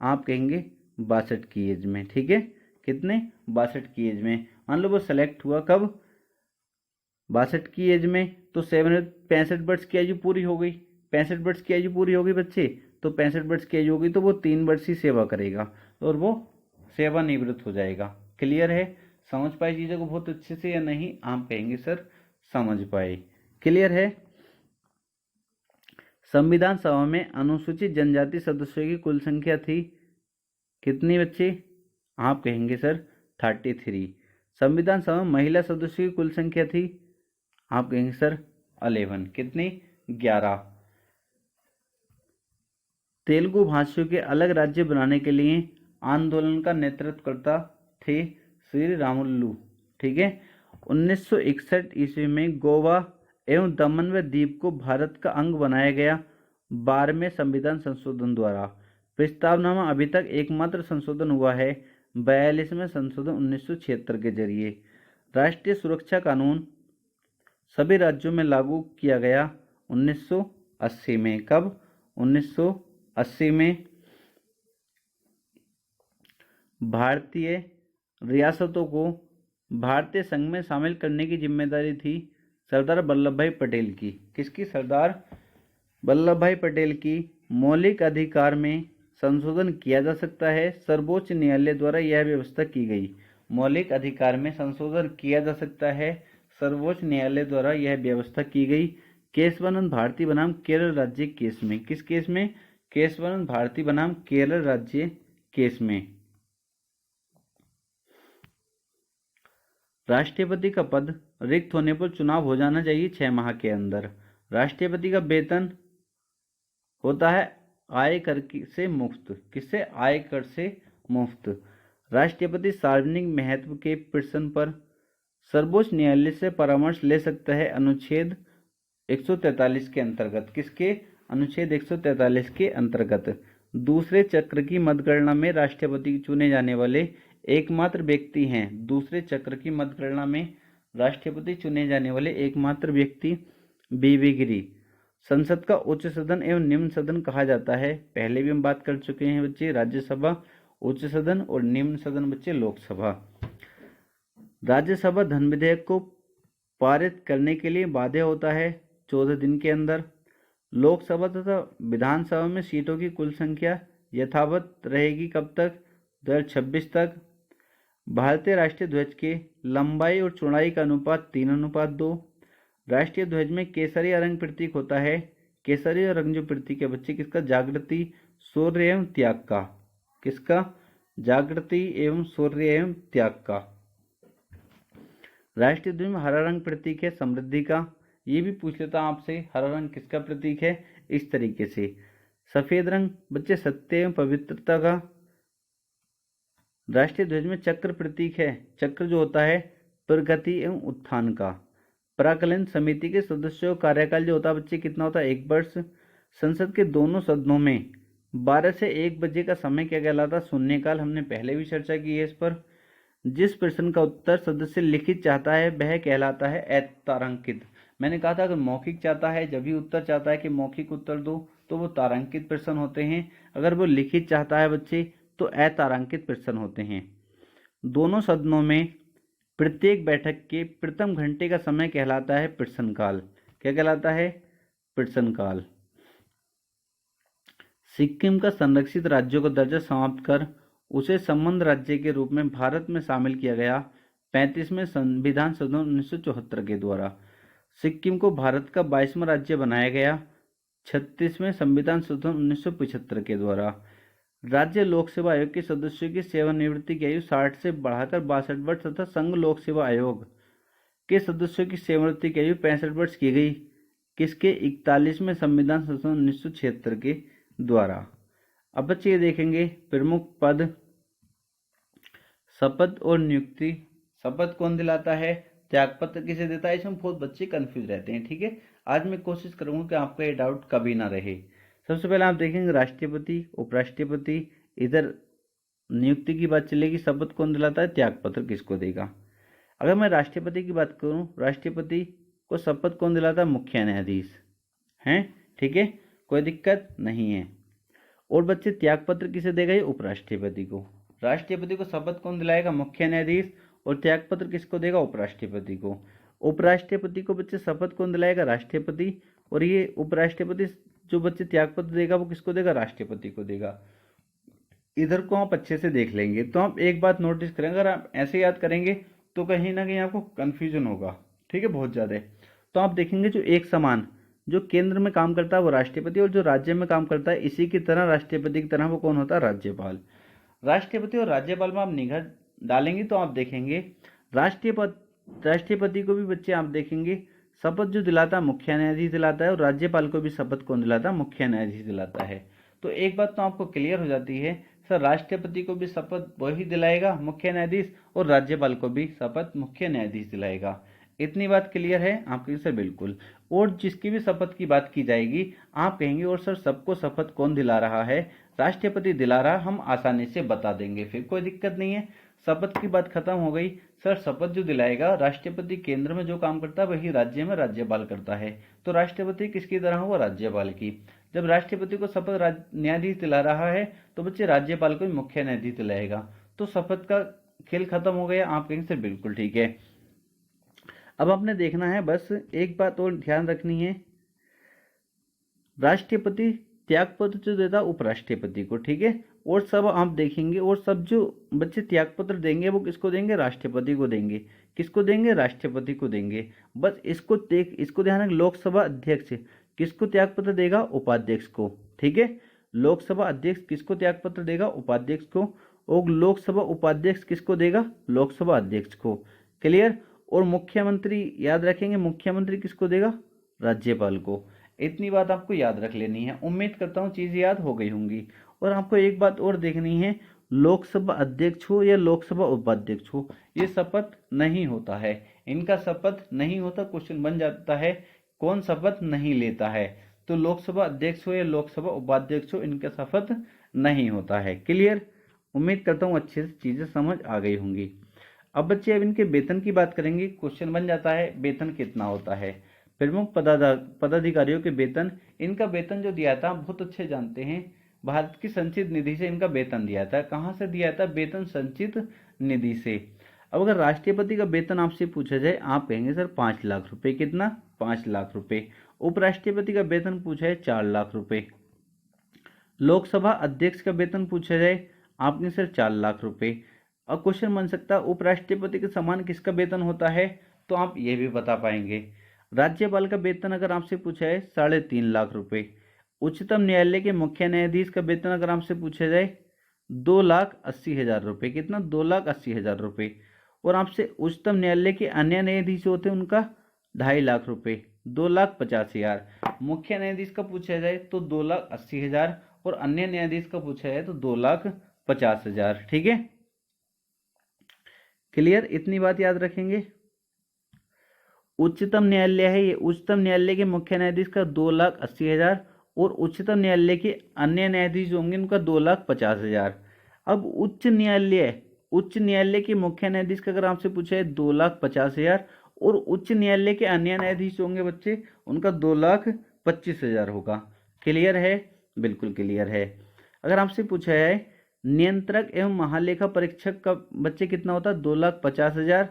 आप कहेंगे 62 की एज में, ठीक है। कितने? 62 की एज में। मान लो वो सेलेक्ट हुआ कब? 62 की एज में, तो सेवानिवृत्त 65 वर्ष की आयु पूरी हो गई। 65 वर्ष की आयु पूरी हो गई बच्चे, तो 65 वर्ष की आयु होगी तो वो 3 वर्ष ही सेवा करेगा और वो सेवानिवृत्त हो जाएगा। क्लियर है? समझ पाए चीज़ों को बहुत अच्छे से या नहीं? आप कहेंगे सर समझ पाए। क्लियर है? संविधान सभा में अनुसूचित जनजाति सदस्यों की कुल संख्या थी कितनी बच्चे? आप कहेंगे सर 33। संविधान सभा में महिला सदस्यों की कुल संख्या थी, आप कहेंगे सर 11। कितनी? 11। तेलुगु भाषियों के अलग राज्य बनाने के लिए आंदोलन का नेतृत्व करता थे श्री रामुलु। ठीक है। 1961 ईस्वी में गोवा एवं दमन व दीप को भारत का अंग बनाया गया 12वें संविधान संशोधन द्वारा। प्रस्तावनामा अभी तक एकमात्र संशोधन हुआ है 42वें संशोधन 1976 के जरिए। राष्ट्रीय सुरक्षा कानून सभी राज्यों में लागू किया गया 1980 में। कब? 1980 में। भारतीय रियासतों को भारतीय संघ में शामिल करने की जिम्मेदारी थी सरदार वल्लभ भाई पटेल की। किसकी? सरदार वल्लभ भाई पटेल की। मौलिक अधिकार में संशोधन किया जा सकता है, सर्वोच्च न्यायालय द्वारा यह व्यवस्था की गई। मौलिक अधिकार में संशोधन किया जा सकता है, सर्वोच्च न्यायालय द्वारा यह व्यवस्था की गई। केशवानंद भारती बनाम केरल राज्य केस में। किस केस में? केशवानंद भारती बनाम केरल राज्य केस में। राष्ट्रपति का पद रिक्त होने पर चुनाव हो जाना चाहिए 6 माह के अंदर। राष्ट्रपति का वेतन होता है आयकर से मुक्त। किससे? आयकर से मुक्त। राष्ट्रपति सार्वजनिक महत्व के प्रश्न पर सर्वोच्च न्यायालय से परामर्श ले सकता है अनुच्छेद 143 के अंतर्गत। किसके? अनुच्छेद 143 के अंतर्गत। दूसरे चक्र की मतगणना में राष्ट्रपति चुने जाने वाले एकमात्र व्यक्ति हैं। दूसरे चक्र की मतगणना में राष्ट्रपति चुने जाने वाले एकमात्र व्यक्ति बीवी गिरी। संसद का उच्च सदन एवं निम्न सदन कहा जाता है, पहले भी हम बात कर चुके हैं बच्चे, राज्यसभा उच्च सदन और निम्न सदन बच्चे लोकसभा। राज्यसभा धन विधेयक को पारित करने के लिए बाध्य होता है 14 दिन के अंदर। लोकसभा तथा विधानसभा में सीटों की कुल संख्या यथावत रहेगी कब तक? 2026 तक। भारतीय राष्ट्रीय ध्वज के लंबाई और चौड़ाई का अनुपात 3:2। राष्ट्रीय ध्वज में केसरिया रंग प्रतीक होता है। केसरिया रंग जो प्रतीक है बच्चे किसका? जागृति, शौर्य एवं त्याग का। किसका? जागृति एवं शौर्य एवं त्याग का। राष्ट्रीय ध्वज में हरा रंग प्रतीक है समृद्धि का। ये भी पूछ लेता आपसे, हरा रंग किसका प्रतीक है? इस तरीके से। सफेद रंग बच्चे सत्य एवं पवित्रता का। राष्ट्रीय ध्वज में चक्र प्रतीक है। चक्र जो होता है प्रगति एवं उत्थान का। प्राक्कलन समिति के सदस्यों का कार्यकाल जो होता है बच्चे कितना होता है? 1 वर्ष। संसद के दोनों सदनों में 12 से 1 बजे का समय क्या कहलाता? शून्यकाल। हमने पहले भी चर्चा की है इस पर। जिस प्रश्न का उत्तर सदस्य लिखित चाहता है वह कहलाता है अतारांकित। मैंने कहा था अगर मौखिक चाहता है, जब भी उत्तर चाहता है कि मौखिक उत्तर दो, तो वो तारांकित प्रश्न होते हैं। अगर वो लिखित चाहता है बच्चे तो अतारांकित प्रश्न होते हैं। दोनों सदनों में प्रत्येक बैठक के प्रथम घंटे का समय कहलाता है प्रश्नकाल। क्या कहलाता है? प्रश्नकाल। सिक्किम का संरक्षित राज्यों का दर्जा समाप्त कर उसे संबद्ध राज्य के रूप में भारत में शामिल किया गया 35वें संविधान संशोधन 1974 के द्वारा। सिक्किम को भारत का 22वां राज्य बनाया गया 36वें संविधान संशोधन 1975 के द्वारा। राज्य लोक सेवा आयोग के सदस्यों की सेवानिवृत्ति की आयु 60 से बढ़ाकर 62 वर्ष तथा संघ लोक सेवा आयोग के सदस्यों की सेवानिवृत्ति की आयु 65 वर्ष की गई। किसके? 41वें संविधान संशोधन 1976 के द्वारा। अब बच्चे ये देखेंगे प्रमुख पद, शपथ और नियुक्ति। शपथ कौन दिलाता है? त्यागपत्र किसे देता है? इसमें बहुत बच्चे कंफ्यूज रहते हैं। ठीक है, आज मैं कोशिश करूंगा कि आपका ये डाउट कभी ना रहे। सबसे पहले आप देखेंगे राष्ट्रपति, उपराष्ट्रपति, इधर नियुक्ति की बात चलेगी, शपथ कौन दिलाता है, त्यागपत्र किसको देगा। अगर मैं राष्ट्रपति की बात करूं, राष्ट्रपति को शपथ कौन दिलाता है, मुख्य न्यायाधीश हैं। ठीक है, कोई दिक्कत नहीं है। और बच्चे त्यागपत्र किसे देगा, ये उपराष्ट्रपति को। राष्ट्रपति को शपथ कौन दिलाएगा, मुख्य न्यायाधीश, और त्यागपत्र किसको देगा, उपराष्ट्रपति को। उपराष्ट्रपति को बच्चे शपथ कौन दिलाएगा, राष्ट्रपति, और ये उपराष्ट्रपति जो बच्चे त्यागपत्र देगा वो किसको देगा, राष्ट्रपति को देगा। इधर को आप अच्छे से देख लेंगे तो आप एक बात नोटिस करें, अगर आप ऐसे याद करेंगे तो कहीं ना कहीं आपको कंफ्यूजन होगा। ठीक है, बहुत ज़्यादा। तो आप देखेंगे जो एक समान जो केंद्र में काम करता है वो राष्ट्रपति, और जो राज्य में काम करता है इसी की तरह राष्ट्रपति की तरह वो कौन होता है? राज्यपाल। राष्ट्रपति और राज्यपाल में आप निगाह डालेंगे तो आप देखेंगे राष्ट्रपति को भी बच्चे आप देखेंगे शपथ जो दिलाता है मुख्य न्यायाधीश दिलाता है, और राज्यपाल को भी शपथ कौन दिलाता है? मुख्य न्यायाधीश दिलाता है। तो एक बात तो आपको क्लियर हो जाती है सर, राष्ट्रपति को भी शपथ वही दिलाएगा मुख्य न्यायाधीश, और राज्यपाल को भी शपथ मुख्य न्यायाधीश दिलाएगा। इतनी बात क्लियर है आपके? सर बिल्कुल। और जिसकी भी शपथ की बात की जाएगी आप कहेंगे और सर सबको शपथ कौन दिला रहा है? राष्ट्रपति दिला रहा, हम आसानी से बता देंगे, फिर कोई दिक्कत नहीं है। शपथ की बात खत्म हो गई। सर शपथ जो दिलाएगा राष्ट्रपति केंद्र में जो काम करता है वही राज्य में राज्यपाल करता है, तो राष्ट्रपति किसकी तरह हुआ? राज्यपाल की। जब राष्ट्रपति को शपथ न्यायाधीश दिला रहा है तो बच्चे राज्यपाल को भी मुख्य न्यायाधीश दिलाएगा, तो शपथ का खेल खत्म हो गया। आप कहेंगे सर बिल्कुल ठीक है। अब आपने देखना है, बस एक बात और ध्यान रखनी है, राष्ट्रपति त्यागपत्र जो देता उपराष्ट्रपति को, ठीक है। और सब आप देखेंगे, और सब जो बच्चे त्यागपत्र देंगे वो किसको देंगे? राष्ट्रपति को देंगे। किसको देंगे? राष्ट्रपति को देंगे। बस इसको ध्यान रखें। लोकसभा अध्यक्ष किसको त्यागपत्र देगा? उपाध्यक्ष को, ठीक है। लोकसभा अध्यक्ष किसको त्यागपत्र देगा? उपाध्यक्ष को। और लोकसभा उपाध्यक्ष किसको देगा? लोकसभा अध्यक्ष को। क्लियर। और मुख्यमंत्री याद रखेंगे, मुख्यमंत्री किसको देगा? राज्यपाल को। इतनी बात आपको याद रख लेनी है। उम्मीद करता हूँ चीज़ याद हो गई होंगी। और आपको एक बात और देखनी है, लोकसभा अध्यक्ष हो या लोकसभा उपाध्यक्ष हो, ये शपथ नहीं होता है, इनका शपथ नहीं होता। क्वेश्चन बन जाता है कौन शपथ नहीं लेता है? तो लोकसभा अध्यक्ष हो या लोकसभा उपाध्यक्ष हो, इनका शपथ नहीं होता है। क्लियर। उम्मीद करता हूँ अच्छे से चीज़ें समझ आ गई होंगी। अब बच्चे अब इनके वेतन की बात करेंगे। क्वेश्चन बन जाता है वेतन कितना होता है? प्रमुख पदाधिकारियों के वेतन, इनका वेतन जो दिया था बहुत अच्छे जानते हैं, भारत की संचित निधि से इनका वेतन दिया था। कहाँ से दिया था? वेतन संचित निधि से। अब अगर राष्ट्रपति का वेतन आपसे पूछा जाए आप कहेंगे सर 5 लाख रुपए। कितना? 5 लाख रुपए। उपराष्ट्रपति का वेतन पूछा है 4 लाख रुपए। लोकसभा अध्यक्ष का वेतन पूछा जाए आपने सर 4 लाख रुपए। और क्वेश्चन बन सकता है उपराष्ट्रपति के समान किसका वेतन होता है? तो आप ये भी बता पाएंगे। राज्यपाल का वेतन अगर आपसे पूछा है 3.5 लाख रुपए। उच्चतम न्यायालय के मुख्य न्यायाधीश का वेतन अगर आपसे पूछा जाए 2,80,000 रुपये। कितना? 2,80,000 रुपये। और आपसे उच्चतम न्यायालय के अन्य न्यायाधीश होते हैं उनका 2.5 लाख रुपये, 2,50,000। मुख्य न्यायाधीश का पूछा जाए तो 2,80,000, और अन्य न्यायाधीश का पूछा जाए तो 2,50,000। ठीक है, क्लियर। इतनी बात याद रखेंगे। उच्चतम न्यायालय है ये, उच्चतम न्यायालय के मुख्य न्यायाधीश का 2,80,000, और उच्चतम न्यायालय के अन्य न्यायाधीश होंगे उनका 2,50,000। अब उच्च न्यायालय के मुख्य न्यायाधीश का अगर आपसे पूछा है 2,50,000, और उच्च न्यायालय के अन्य न्यायाधीश होंगे बच्चे उनका 2,25,000 होगा। क्लियर है? बिल्कुल क्लियर है। अगर आपसे पूछा है नियंत्रक एवं महालेखा परीक्षक का बच्चे कितना होता है? 2,50,000।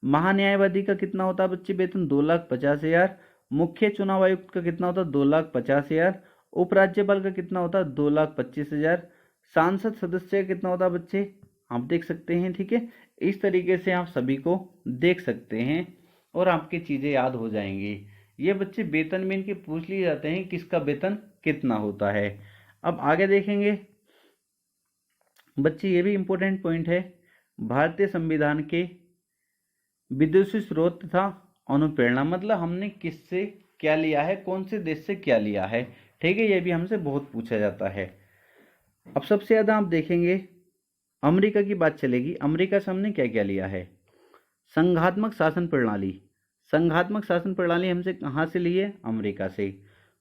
महान्यायवादी का कितना होता है बच्चे वेतन? 2,50,000। मुख्य चुनाव आयुक्त का कितना होता है? 2,50,000। उपराज्यपाल का कितना होता है? 2,25,000। सांसद सदस्य का कितना होता है बच्चे? आप देख सकते हैं। ठीक है, इस तरीके से आप सभी को देख सकते हैं और आपकी चीजें याद हो जाएंगी। ये बच्चे वेतन में इनके पूछ लिए जाते हैं किसका वेतन कितना होता है। अब आगे देखेंगे बच्चे, ये भी इंपॉर्टेंट पॉइंट है, भारतीय संविधान के विदेशी स्रोत तथा अनुप्रेरणा, मतलब हमने किससे क्या लिया है, कौन से देश से क्या लिया है। ठीक है, ये भी हमसे बहुत पूछा जाता है। अब सबसे ज्यादा आप देखेंगे अमेरिका की बात चलेगी। अमेरिका से हमने क्या क्या लिया है? संघात्मक शासन प्रणाली। संघात्मक शासन प्रणाली हमसे कहाँ से ली है? अमेरिका से।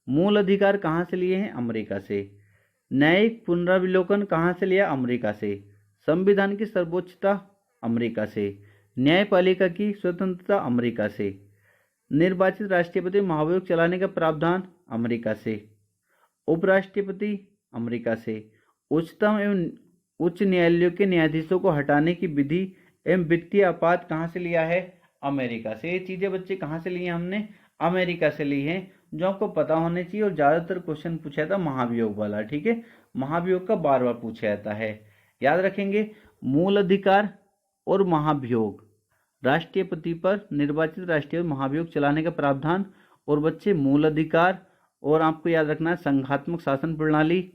मूल अधिकार कहाँ से लिए हैं? अमेरिका से। न्यायिक पुनरावलोकन कहाँ से लिया? अमेरिका से। संविधान की सर्वोच्चता अमेरिका से। न्यायपालिका की स्वतंत्रता अमेरिका से। निर्वाचित राष्ट्रपति महाभियोग चलाने का प्रावधान अमेरिका से। उपराष्ट्रपति अमेरिका से। उच्चतम एवं उच्च न्यायालयों के न्यायाधीशों को हटाने की विधि एवं वित्तीय आपात कहाँ से लिया है? अमेरिका से। ये चीजें बच्चे कहाँ से ली हैं? हमने अमेरिका से ली हैं, जो आपको पता होने चाहिए। और ज्यादातर क्वेश्चन पूछा था महाभियोग वाला। ठीक है, महाभियोग का बार बार पूछा जाता है, याद रखेंगे। मूल अधिकार और महाभियोग, राष्ट्रपति पर निर्वाचित राष्ट्रपति महाभियोग चलाने का प्रावधान, और बच्चे मूल अधिकार, और आपको याद रखना है संघात्मक शासन प्रणाली।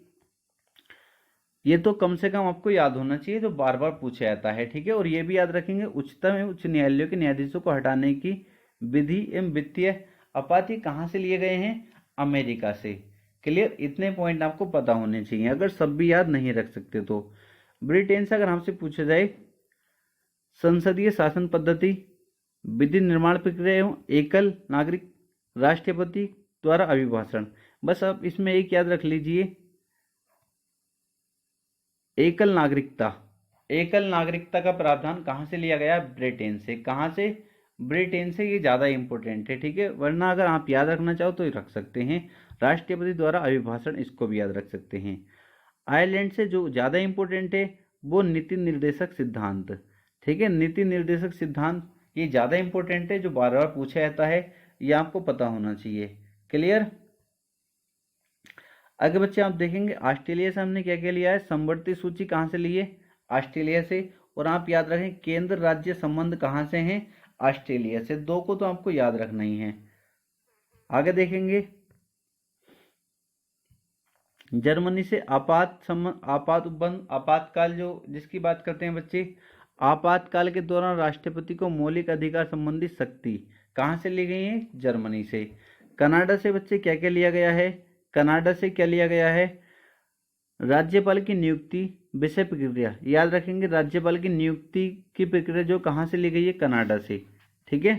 ये तो कम से कम आपको याद होना चाहिए, जो बार बार पूछा जाता है, ठीक है। और ये भी याद रखेंगे उच्चतम एवं उच्च न्यायालयों के न्यायाधीशों को हटाने की विधि एवं वित्तीय अपाति कहाँ से लिए गए हैं? अमेरिका से। क्लियर, इतने पॉइंट आपको पता होने चाहिए, अगर सब भी याद नहीं रख सकते तो। ब्रिटेन से अगर हमसे पूछा जाए संसदीय शासन पद्धति, विधि निर्माण प्रक्रिया एवं एकल नागरिक राष्ट्रपति द्वारा अभिभाषण, बस आप इसमें एक याद रख लीजिए, एकल नागरिकता। एकल नागरिकता का प्रावधान कहाँ से लिया गया? ब्रिटेन से। कहाँ से? ब्रिटेन से। ये ज़्यादा इंपॉर्टेंट है, ठीक है, वरना अगर आप याद रखना चाहो तो रख सकते हैं। राष्ट्रपति द्वारा अभिभाषण, इसको भी याद रख सकते हैं। आयरलैंड से जो ज़्यादा इंपॉर्टेंट है वो नीति निर्देशक सिद्धांत, ठीक है। नीति निर्देशक सिद्धांत ये ज़्यादा इंपॉर्टेंट है, जो बार बार पूछा जाता है, ये आपको पता होना चाहिए। क्लियर। आगे बच्चे आप देखेंगे ऑस्ट्रेलिया से हमने क्या क्या लिया है? समवर्ती सूची कहाँ से ली है? ऑस्ट्रेलिया से। और आप याद रखें केंद्र राज्य संबंध कहाँ से हैं? ऑस्ट्रेलिया से। दो को तो आपको याद रखना ही है। आगे देखेंगे जर्मनी से आपातकाल, जो जिसकी बात करते हैं बच्चे, आपातकाल के दौरान राष्ट्रपति को मौलिक अधिकार संबंधी शक्ति कहाँ से ली गई है? जर्मनी से। कनाडा से बच्चे क्या क्या लिया गया है? कनाडा से क्या लिया गया है? राज्यपाल की नियुक्ति विषय प्रक्रिया, याद रखेंगे राज्यपाल की नियुक्ति की प्रक्रिया जो कहाँ से ली गई है? कनाडा से, ठीक है।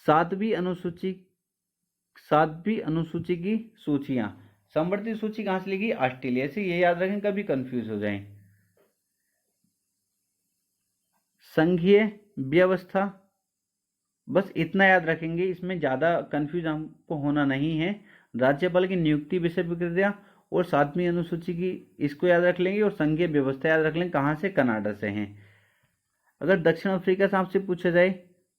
सातवीं अनुसूची की सूचियां, समवर्ती सूची कहाँ से ली गई? ऑस्ट्रेलिया से। ये याद रखें, कभी कंफ्यूज हो जाएं। संघीय व्यवस्था, बस इतना याद रखेंगे, इसमें ज़्यादा कंफ्यूज हमको होना नहीं है। राज्यपाल की नियुक्ति विषय प्रक्रिया और सातवीं अनुसूची की, इसको याद रख लेंगे, और संघीय व्यवस्था याद रख लेंगे कहाँ से? कनाडा से हैं। अगर दक्षिण अफ्रीका से आपसे पूछा जाए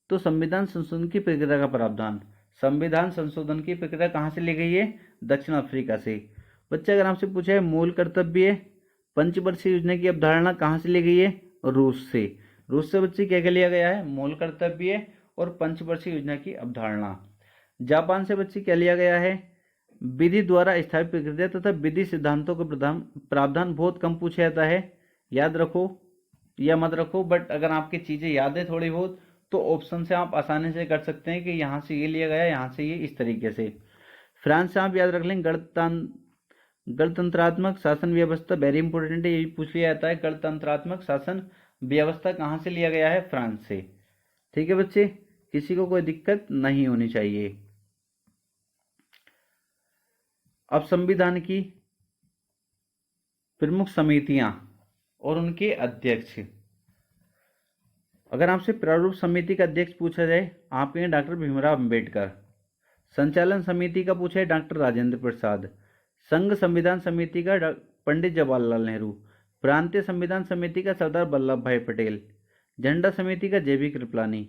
तो संविधान संशोधन की प्रक्रिया का प्रावधान, संविधान संशोधन की प्रक्रिया कहाँ से ली गई है? दक्षिण अफ्रीका से। बच्चे अगर आपसे पूछा है मूल कर्तव्य पंचवर्षीय योजना की अवधारणा कहाँ से ली गई है? रूस से। रूस से बच्चे क्या क्या लिया गया है? मूल कर्तव्य और पंचवर्षीय योजना की अवधारणा। जापान से बच्चे क्या लिया गया है? विधि द्वारा स्थापित प्रक्रिया तथा विधि सिद्धांतों का प्रावधान बहुत कम पूछा जाता है, याद रखो या मत रखो, बट अगर आपकी चीजें याद है थोड़ी बहुत तो ऑप्शन से आप आसानी से कर सकते हैं कि यहाँ से ये लिया गया, यहाँ से ये, इस तरीके से। फ्रांस से आप याद रख लें गणतंत्रात्मक शासन व्यवस्था, वेरी इंपॉर्टेंट है, ये पूछ लिया जाता है। गणतंत्रात्मक शासन व्यवस्था कहाँ से लिया गया है? फ्रांस से, ठीक है बच्चे, किसी को कोई दिक्कत नहीं होनी चाहिए। अब संविधान की प्रमुख समितियां और उनके अध्यक्ष, अगर आपसे प्रारूप समिति का अध्यक्ष पूछा जाए आप कहें डॉक्टर भीमराव अंबेडकर। संचालन समिति का पूछा है डॉक्टर राजेंद्र प्रसाद। संघ संविधान समिति का पंडित जवाहरलाल नेहरू। प्रांतीय संविधान समिति का सरदार वल्लभ भाई पटेल। झंडा समिति का जेबी कृपलानी।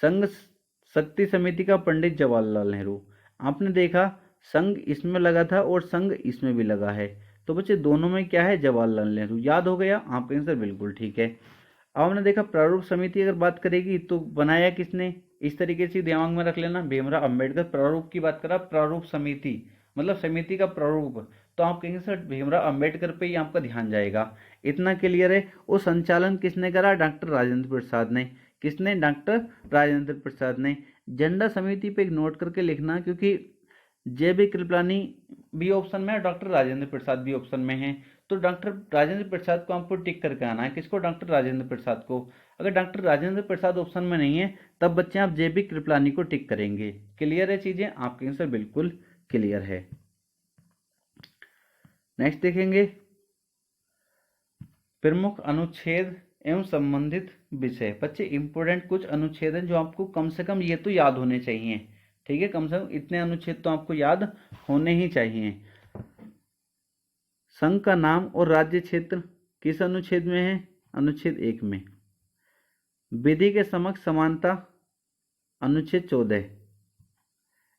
संघ शक्ति समिति का पंडित जवाहरलाल नेहरू। आपने देखा संघ इसमें लगा था और संघ इसमें भी लगा है, तो बच्चे दोनों में क्या है? जवाहरलाल नेहरू। याद हो गया आपका आंसर? बिल्कुल ठीक है। अब हमने देखा प्रारूप समिति अगर बात करेगी तो बनाया किसने, इस तरीके से दिमाग में रख लेना, भीमराव अंबेडकर। प्रारूप की बात करा, प्रारूप समिति मतलब समिति का प्रारूप, तो आप कहेंगे सर भीमराव अंबेडकर पे ही आपका ध्यान जाएगा। इतना क्लियर है। वो संचालन किसने करा? डॉक्टर राजेंद्र प्रसाद ने। किसने? डॉक्टर राजेंद्र प्रसाद ने। झंडा समिति पे एक नोट करके लिखना, क्योंकि जेबी कृपलानी भी ऑप्शन में है, डॉक्टर राजेंद्र प्रसाद भी ऑप्शन में है, तो डॉक्टर राजेंद्र प्रसाद को आपको टिक करके आना है। किसको? डॉक्टर राजेंद्र प्रसाद को। अगर डॉक्टर राजेंद्र प्रसाद ऑप्शन में नहीं है तब बच्चे आप जेबी कृपलानी को टिक करेंगे। क्लियर है चीजें? आपके आंसर बिल्कुल क्लियर है। नेक्स्ट देखेंगे प्रमुख अनुच्छेद एवं संबंधित विषय। बच्चे इंपोर्टेंट कुछ अनुच्छेद हैं जो आपको कम से कम ये तो याद होने चाहिए, ठीक है, कम से कम इतने अनुच्छेद तो आपको याद होने ही चाहिए। संघ का नाम और राज्य क्षेत्र किस अनुच्छेद में है? अनुच्छेद 1 में। विधि के समक्ष समानता अनुच्छेद 14।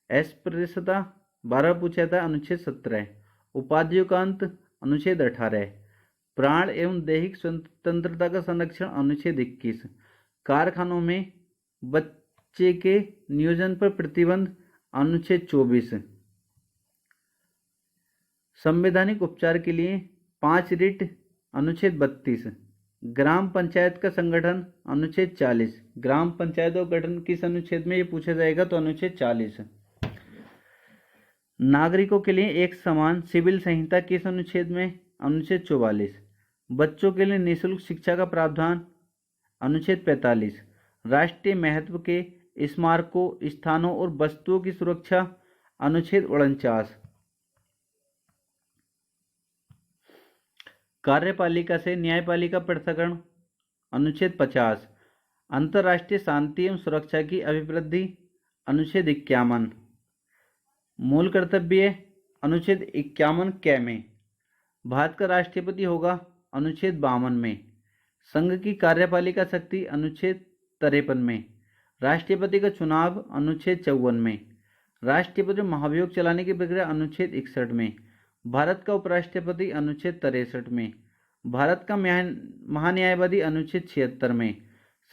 अस्पृश्यता 12 पूछा था, अनुच्छेद 17। उपाधियों का अंत अनुच्छेद 18। प्राण एवं दैहिक स्वतंत्रता का संरक्षण अनुच्छेद 21। कारखानों में बच्चे के नियोजन पर प्रतिबंध अनुच्छेद 24। संवैधानिक उपचार के लिए 5 रिट, अनुच्छेद 32। ग्राम पंचायत का संगठन, अनुच्छेद 40। ग्राम पंचायतों का गठन किस अनुच्छेद में ये पूछा जाएगा, तो अनुच्छेद 40। नागरिकों के लिए एक समान सिविल संहिता किस अनुच्छेद में, अनुच्छेद 44। बच्चों के लिए निःशुल्क शिक्षा का प्रावधान, अनुच्छेद 45। राष्ट्रीय महत्व के स्मारकों, स्थानों और वस्तुओं की सुरक्षा, अनुच्छेद 49। कार्यपालिका से न्यायपालिका पृथक्करण, अनुच्छेद 50। अंतर्राष्ट्रीय शांति एवं सुरक्षा की अभिवृद्धि, अनुच्छेद 51। मूल कर्तव्य, अनुच्छेद 51 क में। भारत का राष्ट्रपति होगा, अनुच्छेद 52 में। संघ की कार्यपालिका शक्ति, अनुच्छेद 53 में। राष्ट्रपति का चुनाव, अनुच्छेद 54 में। राष्ट्रपति महाभियोग चलाने की प्रक्रिया, अनुच्छेद 61 में। भारत का उपराष्ट्रपति, अनुच्छेद 63 में। भारत का महान्यायवादी, अनुच्छेद 76 में।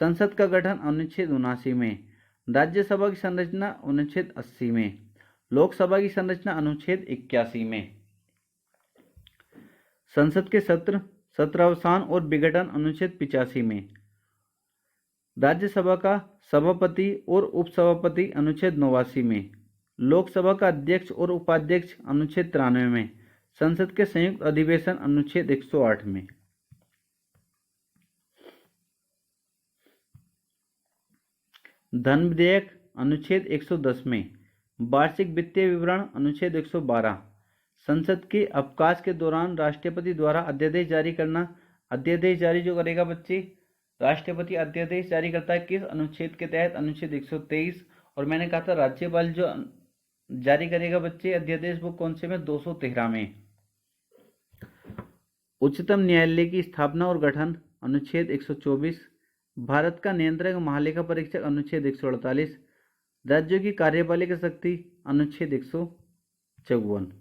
संसद का गठन, अनुच्छेद 79 में। राज्यसभा की संरचना, अनुच्छेद 80 में। लोकसभा की संरचना, अनुच्छेद 81 में। संसद के सत्र, सत्रावसान और विघटन, अनुच्छेद 85 में। राज्यसभा का सभापति और उपसभापति, अनुच्छेद 89 में। लोकसभा का अध्यक्ष और उपाध्यक्ष, अनुच्छेद 93 में। संसद के संयुक्त अधिवेशन, अनुच्छेद 108 में। धन विधेयक, अनुच्छेद 110 में। वार्षिक वित्तीय विवरण, अनुच्छेद 112। संसद के अवकाश के दौरान राष्ट्रपति द्वारा अध्यादेश जारी करना। अध्यादेश जारी जो करेगा बच्चे, राष्ट्रपति अध्यादेश जारी करता है किस अनुच्छेद के तहत, अनुच्छेद 123। और मैंने कहा था राज्यपाल जो जारी करेगा बच्चे अध्यादेश, वो कौन से में, 213 में। उच्चतम न्यायालय की स्थापना और गठन, अनुच्छेद 124। भारत का नियंत्रक महालेखा परीक्षक, अनुच्छेद 148। राज्यों की कार्यपालिका शक्ति, अनुच्छेद 154।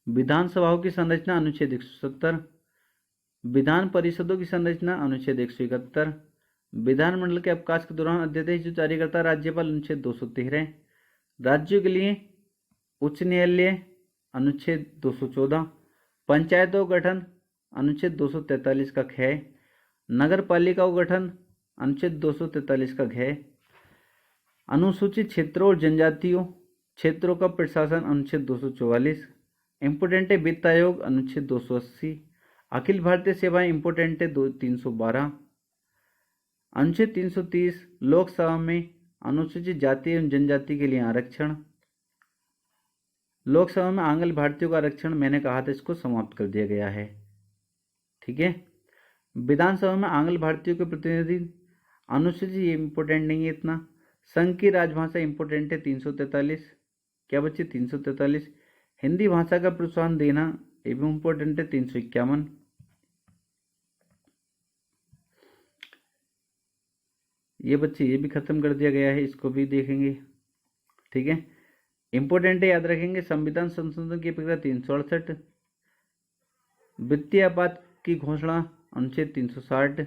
विधानसभाओं की संरचना, अनुच्छेद 170। विधान परिषदों की संरचना, अनुच्छेद 171। विधानमंडल के अवकाश के दौरान अध्यादेश जो जारी करता है राज्यपाल, अनुच्छेद 213। राज्यों के लिए उच्च न्यायालय, अनुच्छेद 214। पंचायतों का गठन, अनुच्छेद 243 का ख। नगर पालिका का गठन, अनुच्छेद 243 का घ। अनुसूचित क्षेत्रों और जनजातियों क्षेत्रों का प्रशासन, अनुच्छेद 244। इम्पोर्टेंट वित्त आयोग, अनुच्छेद 280। अखिल भारतीय सेवाएं इम्पोर्टेंट 312। अनुच्छेद 330 लोकसभा में अनुसूचित जाति एवं जनजाति के लिए आरक्षण। लोकसभा में आंग्ल भारतीयों का आरक्षण, मैंने कहा था इसको समाप्त कर दिया गया है। ठीक है। विधानसभा में आंग्ल भारतीयों के प्रतिनिधि, अनुसूचित, ये इंपॉर्टेंट नहीं है इतना। संघ की राजभाषा इंपॉर्टेंट है 343। क्या बच्चे, 343। हिंदी भाषा का प्रोत्साहन देना, ये भी इंपॉर्टेंट है 351। ये बच्चे ये भी खत्म कर दिया गया है, इसको भी देखेंगे। ठीक है, इंपॉर्टेंट है, याद रखेंगे। संविधान संशोधन की प्रक्रिया 368। वित्तीय आपात की घोषणा, अनुच्छेद 360।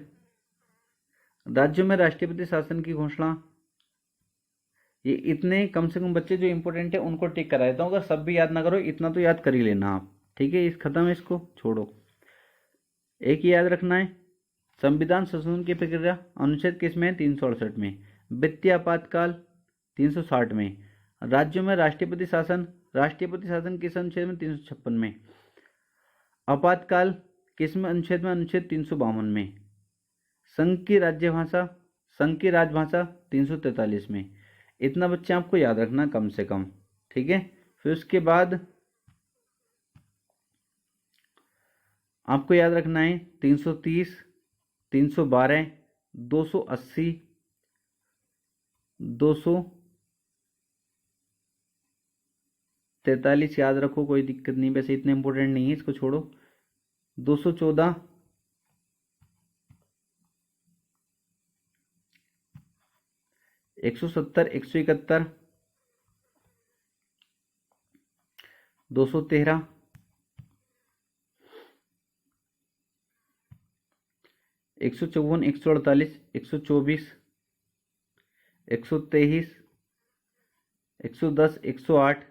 राज्यों में राष्ट्रपति शासन की घोषणा। ये इतने कम से कम बच्चे जो इंपॉर्टेंट है उनको टिक करा देता हूँ। अगर सब भी याद ना करो, इतना तो याद कर ही लेना आप। ठीक है, इस खत्म है, इसको छोड़ो। एक ही याद रखना है, संविधान संशोधन की प्रक्रिया अनुच्छेद किस में, 368 में। वित्तीय आपातकाल 360 में। राज्यों में राष्ट्रपति शासन किस अनुच्छेद में, 356 में। आपातकाल किस में अनुच्छेद में, अनुच्छेद 352 में। संघ की राजभाषा 343 में। इतना बच्चे आपको याद रखना कम से कम। ठीक है, फिर उसके बाद आपको याद रखना है 330, 312, 280, 243 याद रखो, कोई दिक्कत नहीं, वैसे इतने इंपॉर्टेंट नहीं है, इसको छोड़ो। 214, 170, 171, 213, 154, 148, 124, 123, 110, 108,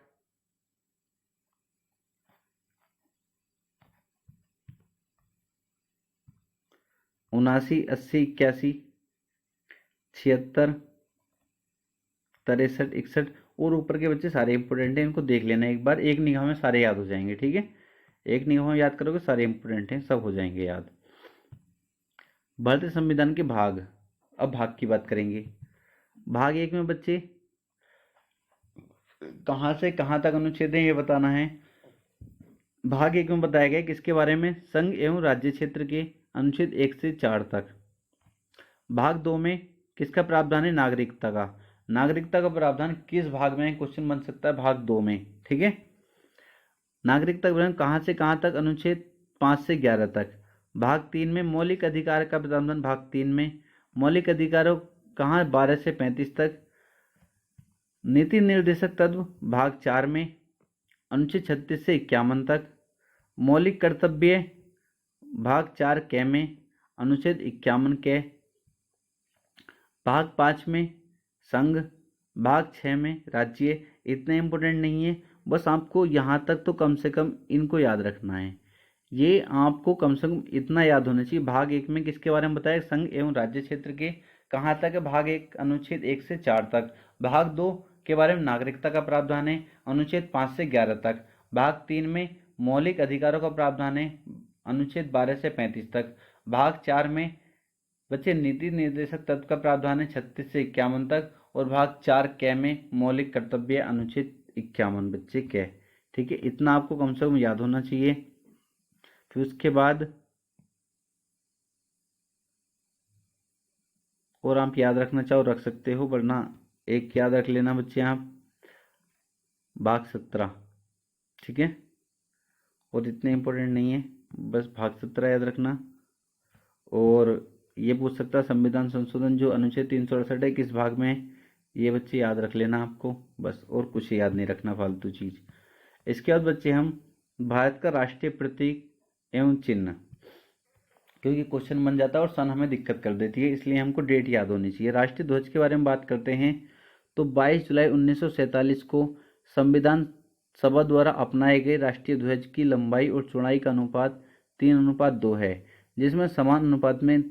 79, 80, 81, 76, 63, 61 और ऊपर के बच्चे सारे इंपोर्टेंट हैं, इनको देख लेना एक बार, एक निगाह में सारे याद हो जाएंगे। ठीक है, एक निगाह में याद करोगे सारे इंपोर्टेंट हैं, सब हो जाएंगे याद। भारतीय संविधान के भाग, अब भाग की बात करेंगे। भाग 1 में बच्चे कहाँ से कहाँ तक अनुच्छेद है ये बताना है। भाग 1 में बताया गया किसके बारे में, संघ एवं राज्य क्षेत्र के अनुच्छेद 1 से 4 तक। भाग 2 में किसका प्रावधान है, नागरिकता का। नागरिकता का प्रावधान किस भाग में क्वेश्चन बन सकता है, भाग 2 में। ठीक है, नागरिकता का प्रावधान कहाँ से कहाँ तक, अनुच्छेद 5 से 11 तक। भाग 3 में मौलिक अधिकार का प्रावधान, भाग 3 में मौलिक अधिकारों कहाँ, 12 से 35 तक। नीति निर्देशक तत्व, भाग 4 में अनुच्छेद 36 से 51 तक। मौलिक कर्तव्य, भाग 4 क में अनुच्छेद 51 के। भाग 5 में संघ, भाग 6 में राज्य। इतना इम्पोर्टेंट नहीं है, बस आपको यहाँ तक तो कम से कम इनको याद रखना है। ये आपको कम से कम इतना याद होना चाहिए। भाग 1 में किसके बारे में बताया, संघ एवं राज्य क्षेत्र के कहाँ तक है, भाग 1 अनुच्छेद 1 से 4 तक। भाग 2 के बारे में नागरिकता का प्रावधान है, अनुच्छेद 5 से 11 तक। भाग 3 में मौलिक अधिकारों का प्रावधान है, अनुच्छेद 12 से 35 तक। भाग 4 में बच्चे नीति निर्देशक तत्व का प्रावधान है, 36 से 51 तक। और भाग 4 क में मौलिक कर्तव्य, अनुच्छेद 51 बच्चे क। ठीक है, इतना आपको कम से कम याद होना चाहिए। फिर उसके बाद और आप याद रखना चाहो रख सकते हो, वरना एक याद रख लेना बच्चे आप, भाग 17। ठीक है, और इतने इंपॉर्टेंट नहीं है, बस भाग 17 याद रखना। और ये पूछ सकता है संविधान संशोधन जो अनुच्छेद 368 है किस भाग में है, ये बच्चे याद रख लेना आपको, बस और कुछ याद नहीं रखना फालतू चीज। इसके बाद बच्चे हम भारत का राष्ट्रीय प्रतीक एवं चिन्ह, क्योंकि क्वेश्चन बन जाता है और सन हमें दिक्कत कर देती है, इसलिए हमको डेट याद होनी चाहिए। राष्ट्रीय ध्वज के बारे में बात करते हैं तो 22 जुलाई 1947 को संविधान सभा द्वारा अपनाए गए राष्ट्रीय ध्वज की लंबाई और चौड़ाई का अनुपात 3:2 है, जिसमें समान अनुपात में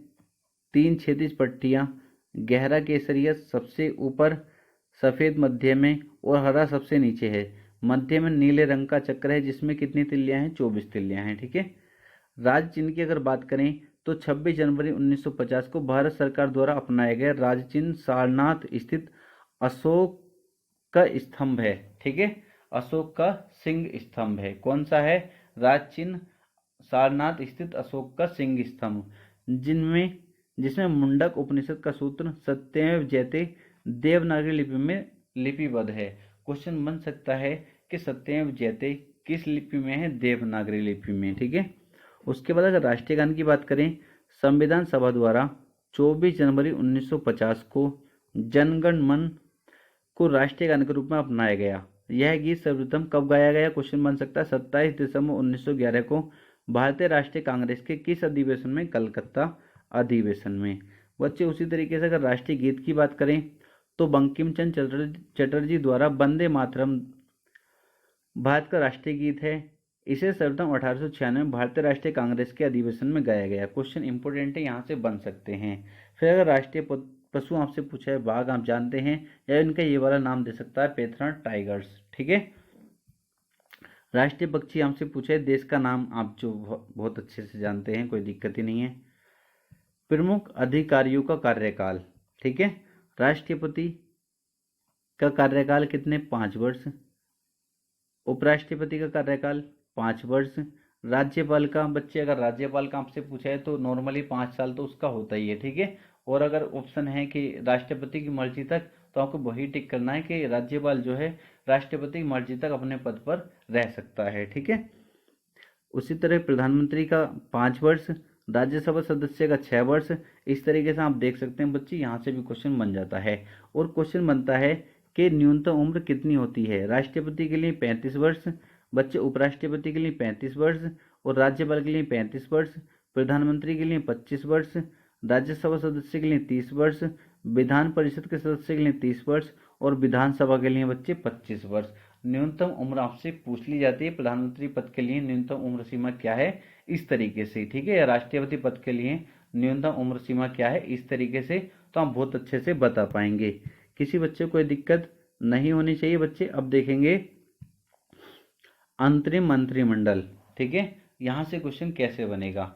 3 क्षैतिज पट्टियां, गहरा केसरिया सबसे ऊपर, सफेद मध्य में और हरा सबसे नीचे है। मध्य में नीले रंग का चक्र है जिसमें कितनी तिल्लियां हैं, 24 तिल्लियां हैं। ठीक है, राज्य चिन्ह की अगर बात करें तो 26 जनवरी 1950 को भारत सरकार द्वारा अपनाया गया राज्य चिन्ह सारनाथ स्थित अशोक का स्तंभ है। ठीक है, अशोक का सिंह स्तंभ है। कौन सा है, राज्य चिन्ह सारनाथ स्थित अशोक का सिंह स्तंभ, जिसमें मुंडक उपनिषद का सूत्र सत्यमेव जयते देवनागरी लिपि में लिपिबद्ध है। क्वेश्चन बन सकता है कि सत्यमेव जयते किस लिपि में है, देवनागरी लिपि में। ठीक है, उसके बाद अगर राष्ट्रीय गान की बात करें, संविधान सभा द्वारा 24 जनवरी 1950 को जनगण मन को राष्ट्रीय गान के रूप में अपनाया गया। यह गीत सर्वप्रथम कब गाया गया, क्वेश्चन बन सकता है 27 दिसंबर 1911 को भारतीय राष्ट्रीय कांग्रेस के किस अधिवेशन में, कलकत्ता अधिवेशन में। बच्चे उसी तरीके से अगर राष्ट्रीय गीत की बात करें तो बंकिम चंद्र चटर्जी द्वारा वंदे मातरम भारत का राष्ट्रीय गीत है। इसे सर्वप्रथम 1896 में भारतीय राष्ट्रीय कांग्रेस के अधिवेशन में गाया गया। क्वेश्चन इंपोर्टेंट है, यहाँ से बन सकते हैं। फिर अगर राष्ट्रीय पशु आपसे पूछा है, बाघ आप जानते हैं, या इनका ये वाला नाम दे सकता है पेथरा टाइगर्स। ठीक है, राष्ट्रीय पक्षी आपसे पूछा है, देश का नाम आप जो बहुत अच्छे से जानते हैं, कोई दिक्कत ही नहीं है। प्रमुख अधिकारियों का कार्यकाल, ठीक है, राष्ट्रपति का कार्यकाल कितने, 5 वर्ष। उपराष्ट्रपति का कार्यकाल 5 वर्ष। राज्यपाल का, बच्चे अगर राज्यपाल का आपसे पूछा है तो नॉर्मली 5 साल तो उसका होता ही है। ठीक है, और अगर ऑप्शन है कि राष्ट्रपति की मर्जी तक, तो आपको वही टिक करना है कि राज्यपाल जो है राष्ट्रपति की मर्जी तक अपने पद पर रह सकता है। ठीक है, उसी तरह प्रधानमंत्री का 5 वर्ष, राज्यसभा सदस्य का 6 वर्ष। इस तरीके से आप देख सकते हैं बच्चे, यहाँ से भी क्वेश्चन बन जाता है। और क्वेश्चन बनता है कि न्यूनतम उम्र कितनी होती है, राष्ट्रपति के लिए 35 वर्ष, बच्चे उपराष्ट्रपति के लिए 35 वर्ष, और राज्यपाल के लिए 35 वर्ष, प्रधानमंत्री के लिए 25 वर्ष, राज्यसभा सदस्य के लिए 30 वर्ष, विधान परिषद के सदस्य के लिए 30 वर्ष और विधानसभा के लिए बच्चे 25 वर्ष। न्यूनतम उम्र आपसे पूछ ली जाती है, प्रधानमंत्री पद के लिए न्यूनतम उम्र सीमा क्या है, इस तरीके से, ठीक है। या राष्ट्रपति पद के लिए न्यूनतम उम्र सीमा क्या है, इस तरीके से, तो आप बहुत अच्छे से बता पाएंगे। किसी बच्चे को कोई दिक्कत नहीं होनी चाहिए बच्चे। अब देखेंगे अंतरिम मंत्रिमंडल, ठीक है। यहाँ से क्वेश्चन कैसे बनेगा।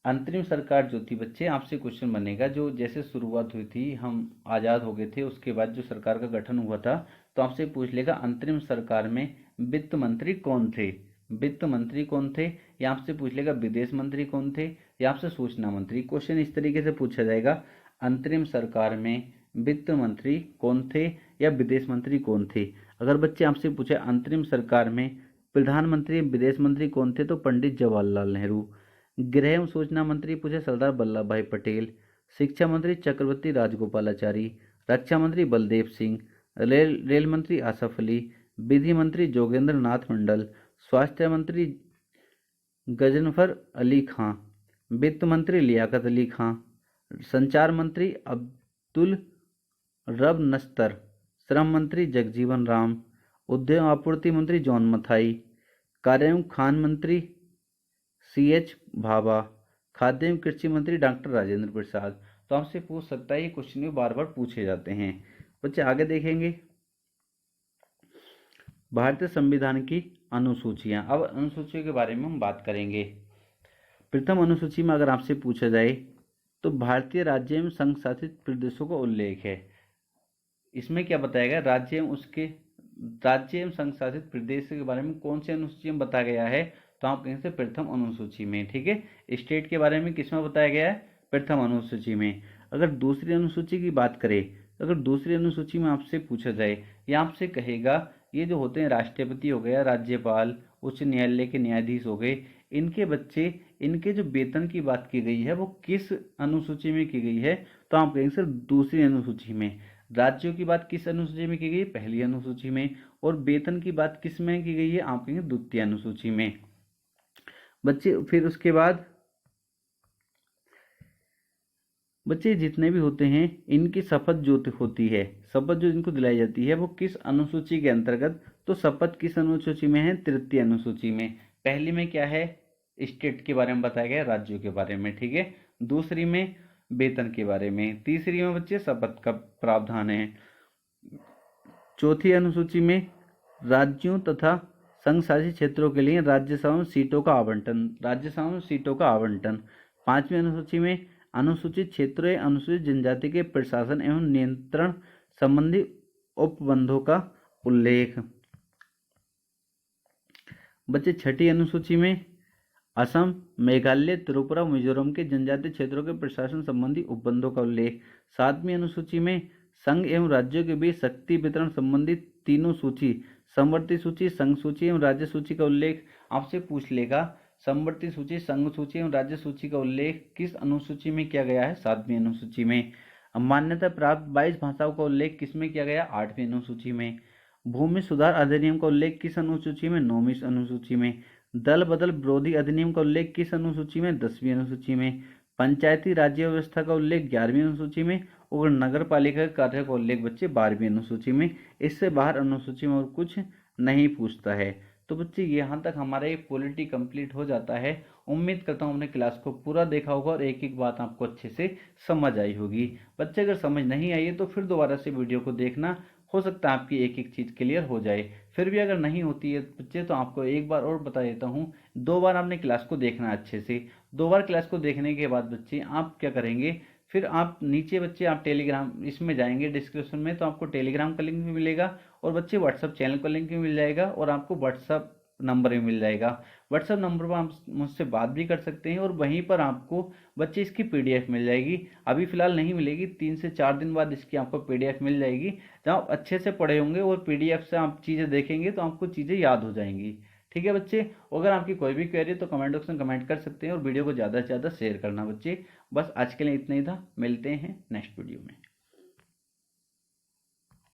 अंतरिम सरकार जो थी बच्चे, आपसे क्वेश्चन बनेगा जो जैसे शुरुआत हुई थी, हम आज़ाद हो गए थे, उसके बाद जो सरकार का गठन हुआ था, तो आपसे पूछ लेगा अंतरिम सरकार में वित्त मंत्री कौन थे, वित्त मंत्री कौन थे, या आपसे पूछ लेगा विदेश मंत्री कौन थे, या आपसे सूचना मंत्री। क्वेश्चन इस तरीके से पूछा जाएगा, अंतरिम सरकार में वित्त मंत्री कौन थे या विदेश मंत्री कौन थे। अगर बच्चे आपसे पूछे अंतरिम सरकार में प्रधानमंत्री विदेश मंत्री कौन थे, तो पंडित जवाहरलाल नेहरू। गृह एवं सूचना मंत्री पूछे सरदार वल्लभ भाई पटेल। शिक्षा मंत्री चक्रवर्ती राजगोपालाचारी। रक्षा मंत्री बलदेव सिंह। रेल मंत्री आसफ अली। विधि मंत्री जोगेंद्र नाथ मंडल। स्वास्थ्य मंत्री गजनफर अली खां। वित्त मंत्री लियाकत अली खां। संचार मंत्री अब्दुल रब नश्तर। श्रम मंत्री जगजीवन राम। उद्योग आपूर्ति मंत्री जॉन मथाई। कार्य एवं खान मंत्री CH भाभा। खाद्य एवं कृषि मंत्री डॉक्टर राजेंद्र प्रसाद। तो आपसे पूछ सकता है, ये क्वेश्चन भी बार बार पूछे जाते हैं बच्चे। आगे देखेंगे भारतीय संविधान की अनुसूचियां। अब अनुसूचियों के बारे में हम बात करेंगे। प्रथम अनुसूची में अगर आपसे पूछा जाए तो भारतीय राज्य एवं संघ शासित प्रदेशों का उल्लेख है। इसमें क्या बताया गया, राज्य एवं संघ शासित प्रदेश के बारे में कौन सी अनुसूची में बताया गया है, तो आप कहेंगे प्रथम अनुसूची में, ठीक है। स्टेट के बारे में किसमें बताया गया है, प्रथम अनुसूची में। अगर दूसरी अनुसूची की बात करें, अगर दूसरी अनुसूची में आपसे पूछा जाए, या आपसे कहेगा ये जो होते हैं राष्ट्रपति हो गया, राज्यपाल, उच्च न्यायालय के न्यायाधीश हो गए, इनके बच्चे, इनके जो वेतन की बात की गई है वो किस अनुसूची में की गई है, तो आप कहेंगे सर दूसरी अनुसूची में। राज्यों की बात किस अनुसूची में की गई है, पहली अनुसूची में। और वेतन की बात किस में की गई है, आप कहेंगे द्वितीय अनुसूची में बच्चे। फिर उसके बाद बच्चे जितने भी होते हैं इनकी शपथ जो होती है, शपथ जो इनको दिलाई जाती है वो किस अनुसूची के अंतर्गत, तो शपथ किस अनुसूची में है, तृतीय अनुसूची में। पहली में क्या है, स्टेट के बारे में बताया गया, राज्यों के बारे में, ठीक है। दूसरी में वेतन के बारे में। तीसरी में बच्चे शपथ का प्रावधान है। चौथी अनुसूची में राज्यों तथा संघ शासित क्षेत्रों के लिए राज्यसभा में सीटों का आवंटन, राज्यसभा में सीटों का आवंटन। पांचवी अनुसूची में अनुसूचित क्षेत्रों या अनुसूचित जनजाति के प्रशासन एवं नियंत्रण संबंधी उपबंधों का उल्लेख। बच्चे छठी अनुसूची में असम, मेघालय, त्रिपुरा, मिजोरम के जनजातीय क्षेत्रों के प्रशासन संबंधी उपबंधों का उल्लेख। सातवीं अनुसूची में संघ एवं राज्यों के बीच शक्ति वितरण संबंधी तीनों सूची, समवर्ती सूची, संघ सूची एवं राज्य सूची का उल्लेख। आपसे पूछ लेगा समवर्ती सूची, संघ सूची एवं राज्य सूची का उल्लेख किस अनुसूची में किया गया है, सातवीं अनुसूची में। मान्यता प्राप्त 22 भाषाओं का उल्लेख किसमें किया गया, आठवीं अनुसूची में। भूमि सुधार अधिनियम का उल्लेख किस अनुसूची में, 9वीं अनुसूची में। दल बदल विरोधी अधिनियम का उल्लेख किस अनुसूची में, 10वीं अनुसूची में। पंचायती राज्य व्यवस्था का उल्लेख 11वीं अनुसूची में। और नगर पालिका के कार्य का उल्लेख बच्चे 12वीं अनुसूची में। इससे बाहर अनुसूची में और कुछ नहीं पूछता है। तो बच्चे यहाँ तक हमारा ये पॉलिटी कंप्लीट हो जाता है। उम्मीद करता हूँ अपने क्लास को पूरा देखा होगा और एक एक बात आपको अच्छे से समझ आई होगी। बच्चे अगर समझ नहीं आई है तो फिर दोबारा से वीडियो को देखना, हो सकता है आपकी एक एक चीज़ क्लियर हो जाए। फिर भी अगर नहीं होती है बच्चे तो आपको एक बार और बता देता हूँ, 2 बार आपने क्लास को देखना है अच्छे से। 2 बार क्लास को देखने के बाद बच्चे आप क्या करेंगे, फिर आप नीचे बच्चे आप टेलीग्राम इसमें जाएंगे डिस्क्रिप्शन में, तो आपको टेलीग्राम का लिंक भी मिलेगा और बच्चे व्हाट्सअप चैनल का लिंक भी मिल जाएगा और आपको व्हाट्सअप नंबर भी मिल जाएगा। व्हाट्सअप नंबर पर आप मुझसे बात भी कर सकते हैं और वहीं पर आपको बच्चे इसकी पीडीएफ मिल जाएगी। अभी फिलहाल नहीं मिलेगी, 3 से 4 दिन बाद इसकी आपको पीडीएफ मिल जाएगी। जब आप अच्छे से पढ़े होंगे और पीडीएफ से आप चीज़ें देखेंगे तो आपको चीज़ें याद हो जाएंगी। ठीक है बच्चे, अगर आपकी कोई भी क्वेरी तो कमेंट बॉक्स में कमेंट कर सकते हैं और वीडियो को ज़्यादा से ज़्यादा शेयर करना बच्चे। बस आज के लिए इतना ही था, मिलते हैं नेक्स्ट वीडियो में।